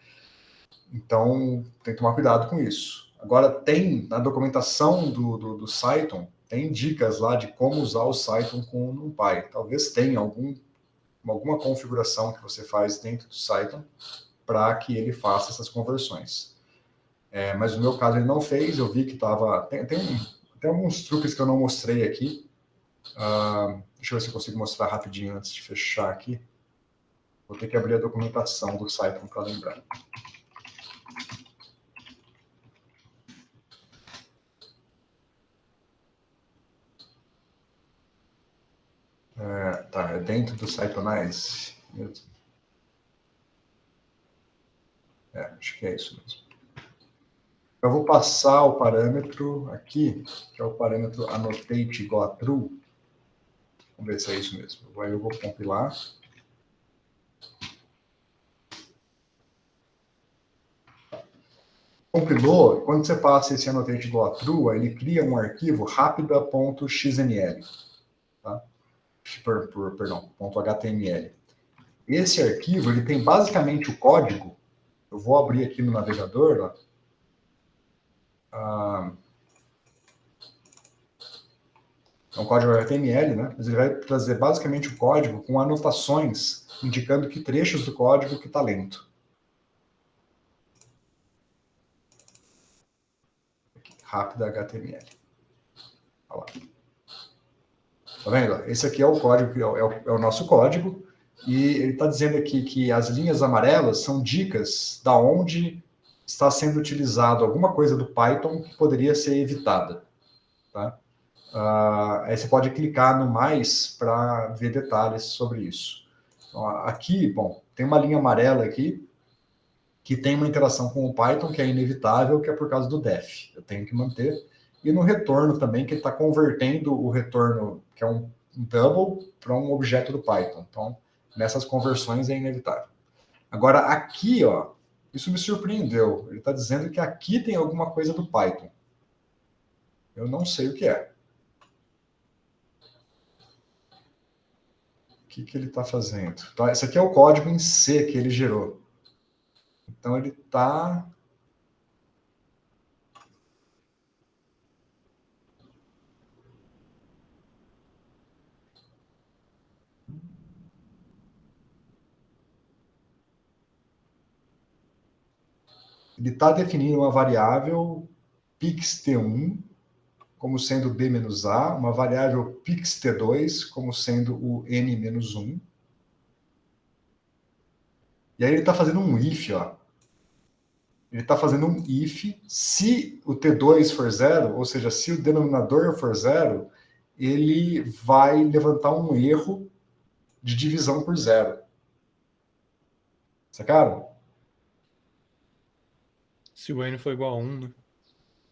Então tem que tomar cuidado com isso. Agora tem na documentação do Cython, tem dicas lá de como usar o Cython com o NumPy. Talvez tenha alguma configuração que você faz dentro do Cython para que ele faça essas conversões. Mas no meu caso ele não fez, eu vi que estava... Tem alguns truques que eu não mostrei aqui. Deixa eu ver se eu consigo mostrar rapidinho antes de fechar aqui. Vou ter que abrir a documentação do Cython para lembrar. Tá, é dentro do Cythonize mesmo. Acho que é isso mesmo. Eu vou passar o parâmetro aqui, que é o parâmetro annotate igual a true. Vamos ver se é isso mesmo. Aí eu vou compilar. Compilou, quando você passa esse annotate igual a true, ele cria um arquivo rápida.xml. Tá? Perdão, .html. Esse arquivo, ele tem basicamente o código. Eu vou abrir aqui no navegador, é um código HTML, né? Mas ele vai trazer basicamente o código com anotações indicando que trechos do código que está lento. Rápida HTML. Olha lá. Tá vendo? Esse aqui é o código, é o nosso código, e ele está dizendo aqui que as linhas amarelas são dicas da onde está sendo utilizado alguma coisa do Python que poderia ser evitada. Tá? Aí você pode clicar no mais para ver detalhes sobre isso. Então, aqui, bom, tem uma linha amarela aqui que tem uma interação com o Python que é inevitável, que é por causa do def. Eu tenho que manter. E no retorno também, que ele está convertendo o retorno, que é um double, para um objeto do Python. Então, nessas conversões é inevitável. Agora, aqui, ó, isso me surpreendeu. Ele está dizendo que aqui tem alguma coisa do Python. Eu não sei o que é. O que ele está fazendo? Então, esse aqui é o código em C que ele gerou. Então, ele está... Ele está definindo uma variável pxt1 como sendo b-a, uma variável pxt2 como sendo o n-1. E aí ele está fazendo um if, ó. Ele está fazendo um if, se o t2 for zero, ou seja, se o denominador for zero, ele vai levantar um erro de divisão por zero. Sacaram? Se o n for igual a 1, né?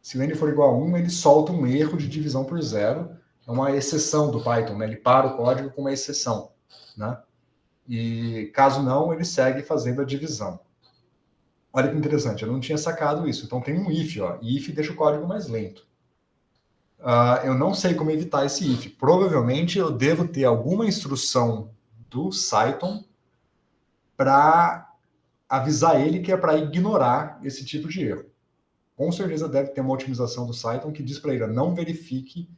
Se o n for igual a 1, ele solta um erro de divisão por zero. É uma exceção do Python, né? Ele para o código com uma exceção, né? E caso não, ele segue fazendo a divisão. Olha que interessante, eu não tinha sacado isso. Então tem um if, ó. E if deixa o código mais lento. Eu não sei como evitar esse if. Provavelmente eu devo ter alguma instrução do Cython para avisar ele que é para ignorar esse tipo de erro. Com certeza deve ter uma otimização do Cython que diz para ele, não verifique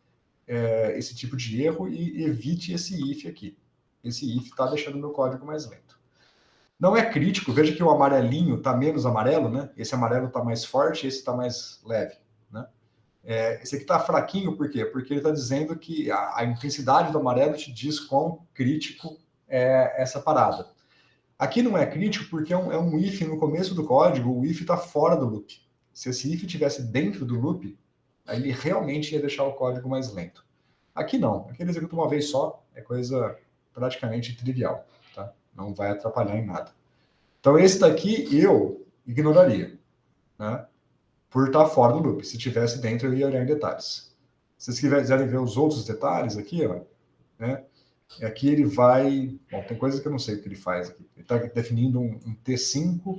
esse tipo de erro e evite esse if aqui. Esse if está deixando meu código mais lento. Não é crítico, veja que o amarelinho está menos amarelo, né? Esse amarelo está mais forte, esse está mais leve, né? Esse aqui está fraquinho, por quê? Porque ele está dizendo que a intensidade do amarelo te diz quão crítico é essa parada. Aqui não é crítico porque é um if no começo do código, o if está fora do loop. Se esse if estivesse dentro do loop, aí ele realmente ia deixar o código mais lento. Aqui não, aqui ele executa uma vez só, é coisa praticamente trivial, tá? Não vai atrapalhar em nada. Então esse daqui eu ignoraria, né? Por estar fora do loop. Se tivesse dentro, eu ia olhar em detalhes. Se vocês quiserem ver os outros detalhes aqui, ó, né? Aqui ele vai... Bom, tem coisas que eu não sei o que ele faz aqui. Ele está definindo um T5,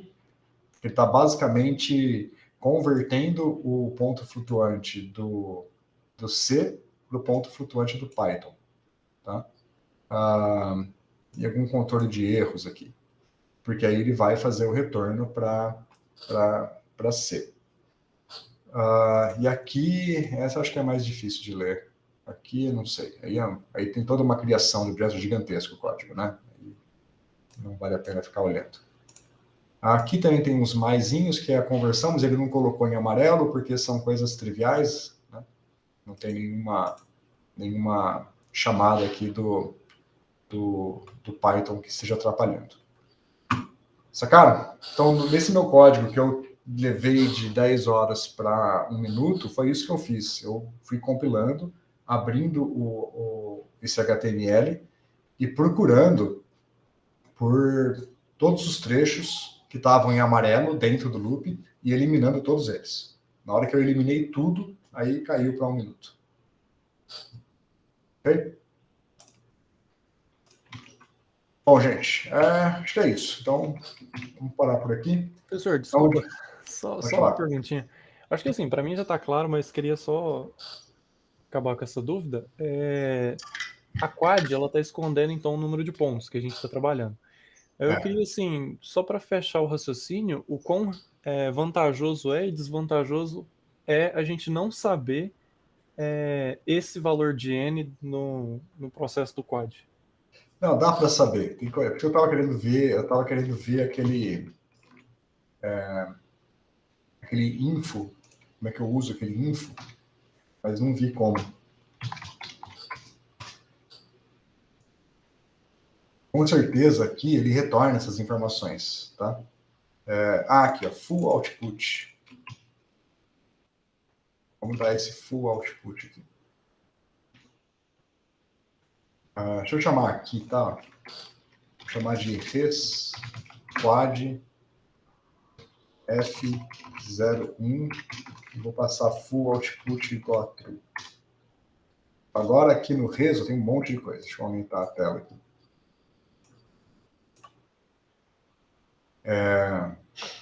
ele está basicamente convertendo o ponto flutuante do C para o ponto flutuante do Python. Tá? E algum controle de erros aqui. Porque aí ele vai fazer o retorno para C. E aqui, essa acho que é mais difícil de ler. Aqui, eu não sei. Aí tem toda uma criação de objetos gigantesco o código, né? Aí não vale a pena ficar olhando. Aqui também tem uns maisinhos, que é a conversão, mas ele não colocou em amarelo, porque são coisas triviais, né? Não tem nenhuma chamada aqui do Python que esteja atrapalhando. Sacaram? Então, nesse meu código que eu levei de 10 horas para 1 minuto, foi isso que eu fiz. Eu fui compilando, abrindo esse HTML e procurando por todos os trechos que estavam em amarelo dentro do loop e eliminando todos eles. Na hora que eu eliminei tudo, aí caiu para 1 minuto. Ok? Bom, gente, acho que é isso. Então, vamos parar por aqui. Professor, desculpa, Então, só falar. uma perguntinha. Acho que assim, para mim já está claro, mas queria só acabar com essa dúvida. A quad, ela está escondendo então o número de pontos que a gente está trabalhando. Eu queria, assim, só para fechar o raciocínio, o quão vantajoso e desvantajoso é a gente não saber esse valor de N no processo do quad. Não, dá para saber. Porque eu estava querendo ver aquele info, como é que eu uso aquele info, mas não vi como. Com certeza aqui ele retorna essas informações, tá? Aqui, ó, full output. Vamos dar esse full output aqui. Deixa eu chamar aqui, tá? Vou chamar de res quad F01 e vou passar full output igual a true. Agora aqui no reso tem um monte de coisa. Deixa eu aumentar a tela aqui.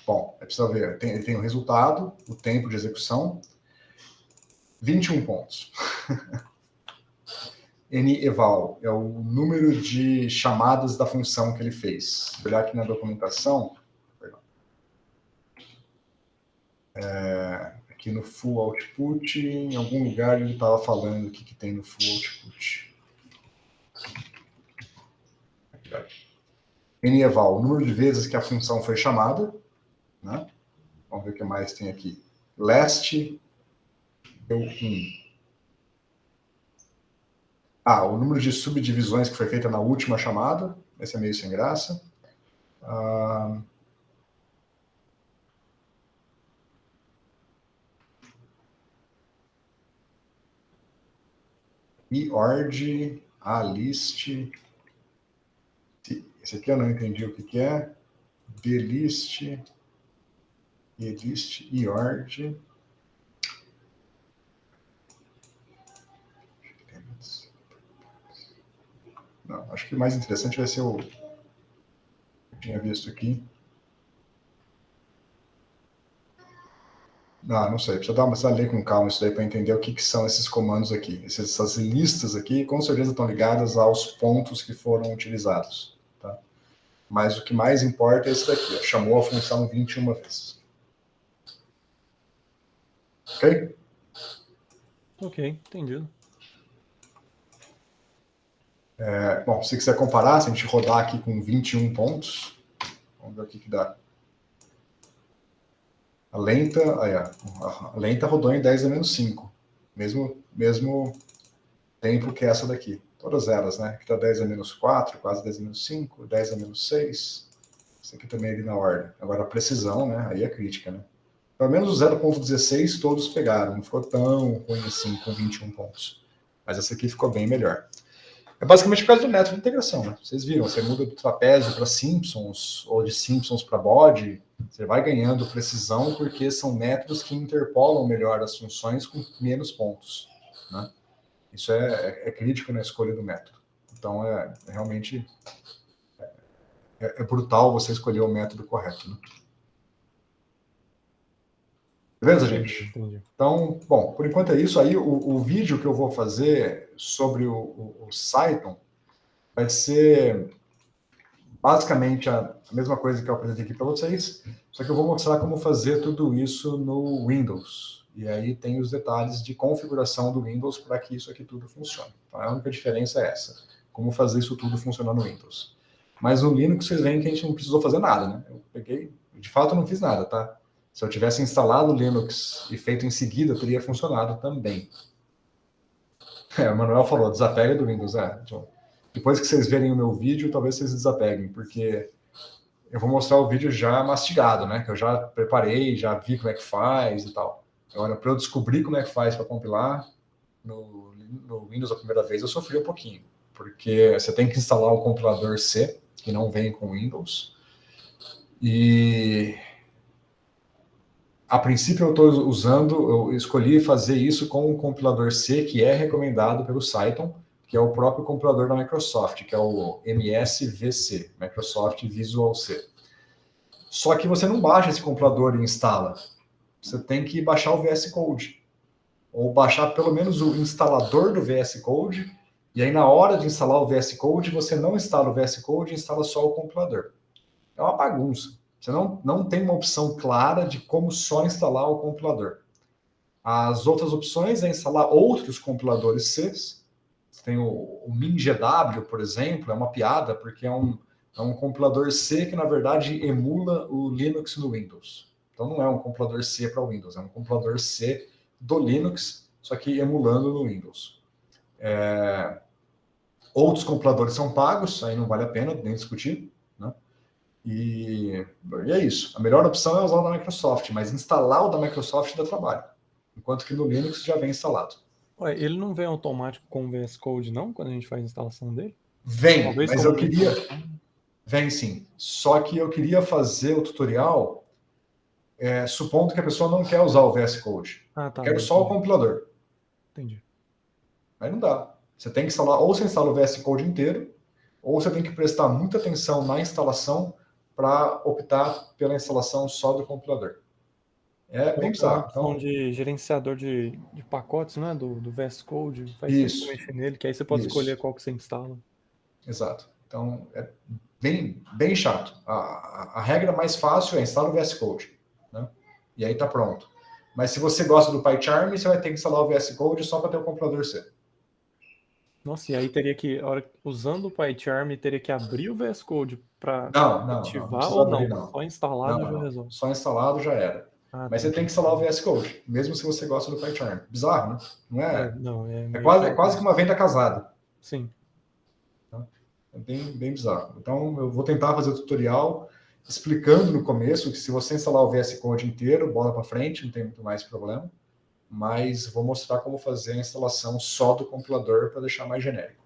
Bom, é preciso ver. Ele tem o resultado, o tempo de execução, 21 pontos. Neval é o número de chamadas da função que ele fez. Se olhar aqui na documentação, aqui no full output, em algum lugar ele estava falando o que tem no full output. Neval, o número de vezes que a função foi chamada, né? Vamos ver o que mais tem aqui. Last deu 1. O número de subdivisões que foi feita na última chamada. Esse é meio sem graça. Ord, list. Esse aqui eu não entendi o que é. Blist, elist, ord. Não, acho que o mais interessante vai ser o que eu tinha visto aqui. Não sei, precisa ler com calma isso daí para entender o que são esses comandos aqui. Essas listas aqui, com certeza, estão ligadas aos pontos que foram utilizados. Tá? Mas o que mais importa é esse daqui. Ó, chamou a função 21 vezes. Ok? Ok, entendido. Bom, se quiser comparar, se a gente rodar aqui com 21 pontos, Vamos ver o que dá. A lenta, a lenta rodou em 10 a menos 5. Mesmo tempo que essa daqui. Todas elas, né? Aqui tá 10 a menos 4, quase 10 a menos 5, 10 a menos 6. Isso aqui também é ali na ordem. Agora a precisão, né? Aí é crítica, né? Pelo menos o 0.16 todos pegaram. Não ficou tão ruim assim com 21 pontos. Mas essa aqui ficou bem melhor. É basicamente por causa do método de integração, né? Vocês viram, você muda do trapézio para Simpsons, ou de Simpsons para bode, você vai ganhando precisão porque são métodos que interpolam melhor as funções com menos pontos, né? Isso é crítico na escolha do método. Então, realmente é brutal você escolher o método correto, né? Beleza, gente? Entendi. Então, bom, por enquanto é isso. Aí o vídeo que eu vou fazer sobre o Cython vai ser basicamente a mesma coisa que eu apresentei aqui para vocês, só que eu vou mostrar como fazer tudo isso no Windows. E aí tem os detalhes de configuração do Windows para que isso aqui tudo funcione. Então, a única diferença é essa, como fazer isso tudo funcionar no Windows. Mas no Linux vocês veem que a gente não precisou fazer nada, né? Eu peguei, de fato eu não fiz nada, tá? Se eu tivesse instalado o Linux e feito em seguida, teria funcionado também. O Manuel falou, desapega do Windows. Depois que vocês verem o meu vídeo, talvez vocês desapeguem, porque eu vou mostrar o vídeo já mastigado, né? Que eu já preparei, já vi como é que faz e tal. Agora, para eu descobrir como é que faz para compilar no Windows a primeira vez, eu sofri um pouquinho, porque você tem que instalar o compilador C, que não vem com Windows, e a princípio eu escolhi fazer isso com o compilador C, que é recomendado pelo Cython, que é o próprio compilador da Microsoft, que é o MSVC, Microsoft Visual C. Só que você não baixa esse compilador e instala. Você tem que baixar o VS Code, ou baixar pelo menos o instalador do VS Code, e aí na hora de instalar o VS Code, você não instala o VS Code e instala só o compilador. É uma bagunça. Você não tem uma opção clara de como só instalar o compilador. As outras opções é instalar outros compiladores C. Você tem o MinGW, por exemplo, é uma piada, porque é um compilador C que, na verdade, emula o Linux no Windows. Então, não é um compilador C para o Windows, é um compilador C do Linux, só que emulando no Windows. Outros compiladores são pagos, aí não vale a pena nem discutir, né? E é isso. A melhor opção é usar o da Microsoft, mas instalar o da Microsoft dá trabalho, enquanto que no Linux já vem instalado. Ué, ele não vem automático com o VS Code, não, quando a gente faz a instalação dele? Vem, Talvez mas como eu queria... Vem sim. Só que eu queria fazer o tutorial supondo que a pessoa não quer usar o VS Code. Ah, tá. Quero só o compilador. Entendi. Aí não dá. Você tem que instalar, ou você instala o VS Code inteiro, ou você tem que prestar muita atenção na instalação para optar pela instalação só do compilador. É bem bizarro. Uma opção de gerenciador de pacotes, não é? Do VS Code. Faz Isso. tempo que mexer nele, que aí você pode escolher qual que você instala. Exato. Então, é bem chato. A regra mais fácil é instalar o VS Code, né? E aí tá pronto. Mas se você gosta do PyCharm, você vai ter que instalar o VS Code só para ter o compilador C. Nossa, e aí teria que, usando o PyCharm, teria que abrir o VS Code para ativar não ou não? abrir, não. Só instalado já resolve. Só instalado já era. Mas você tem que instalar o VS Code, mesmo se você gosta do PyCharm. Bizarro, né? Não é? É quase que uma venda casada. Sim. É bem bizarro. Então, eu vou tentar fazer o tutorial explicando no começo que se você instalar o VS Code inteiro, bola para frente, não tem muito mais problema. Mas vou mostrar como fazer a instalação só do compilador para deixar mais genérico.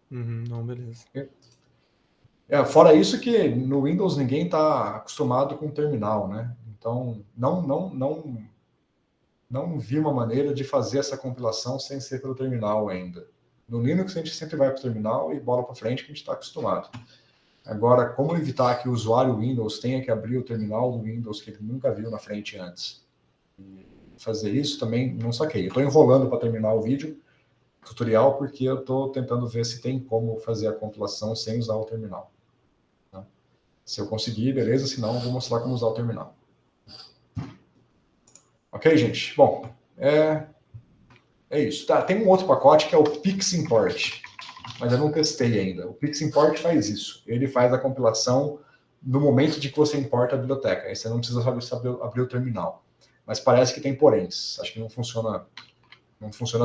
Não, beleza. Fora isso que no Windows ninguém está acostumado com terminal, né? Então, não vi uma maneira de fazer essa compilação sem ser pelo terminal ainda. No Linux a gente sempre vai para o terminal e bola para frente que a gente está acostumado. Agora, como evitar que o usuário Windows tenha que abrir o terminal do Windows que ele nunca viu na frente antes? E fazer isso também não saquei. Eu estou enrolando para terminar o vídeo tutorial porque eu estou tentando ver se tem como fazer a compilação sem usar o terminal. Tá? Se eu conseguir, beleza. Se não, eu vou mostrar como usar o terminal. Ok, gente? Bom, é isso. Tá, tem um outro pacote que é o PixImport, mas eu não testei ainda. O PixImport faz isso. Ele faz a compilação no momento de que você importa a biblioteca. Aí você não precisa saber abrir o terminal. Mas parece que tem poréns. Acho que não funciona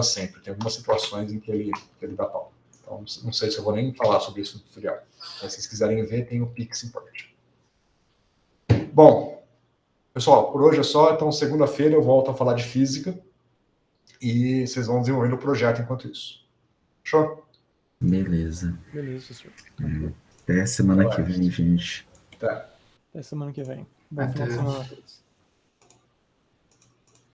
sempre. Tem algumas situações em que ele dá pau. Então, não sei se eu vou nem falar sobre isso no tutorial. Mas se vocês quiserem ver, tem o Pix Import. Bom, pessoal, por hoje é só. Então, segunda-feira eu volto a falar de física e vocês vão desenvolvendo o projeto enquanto isso. Fechou? Beleza. Beleza, professor. Até semana que vem, gente. Até. Até semana que vem. Bom final Até. de semana a todos.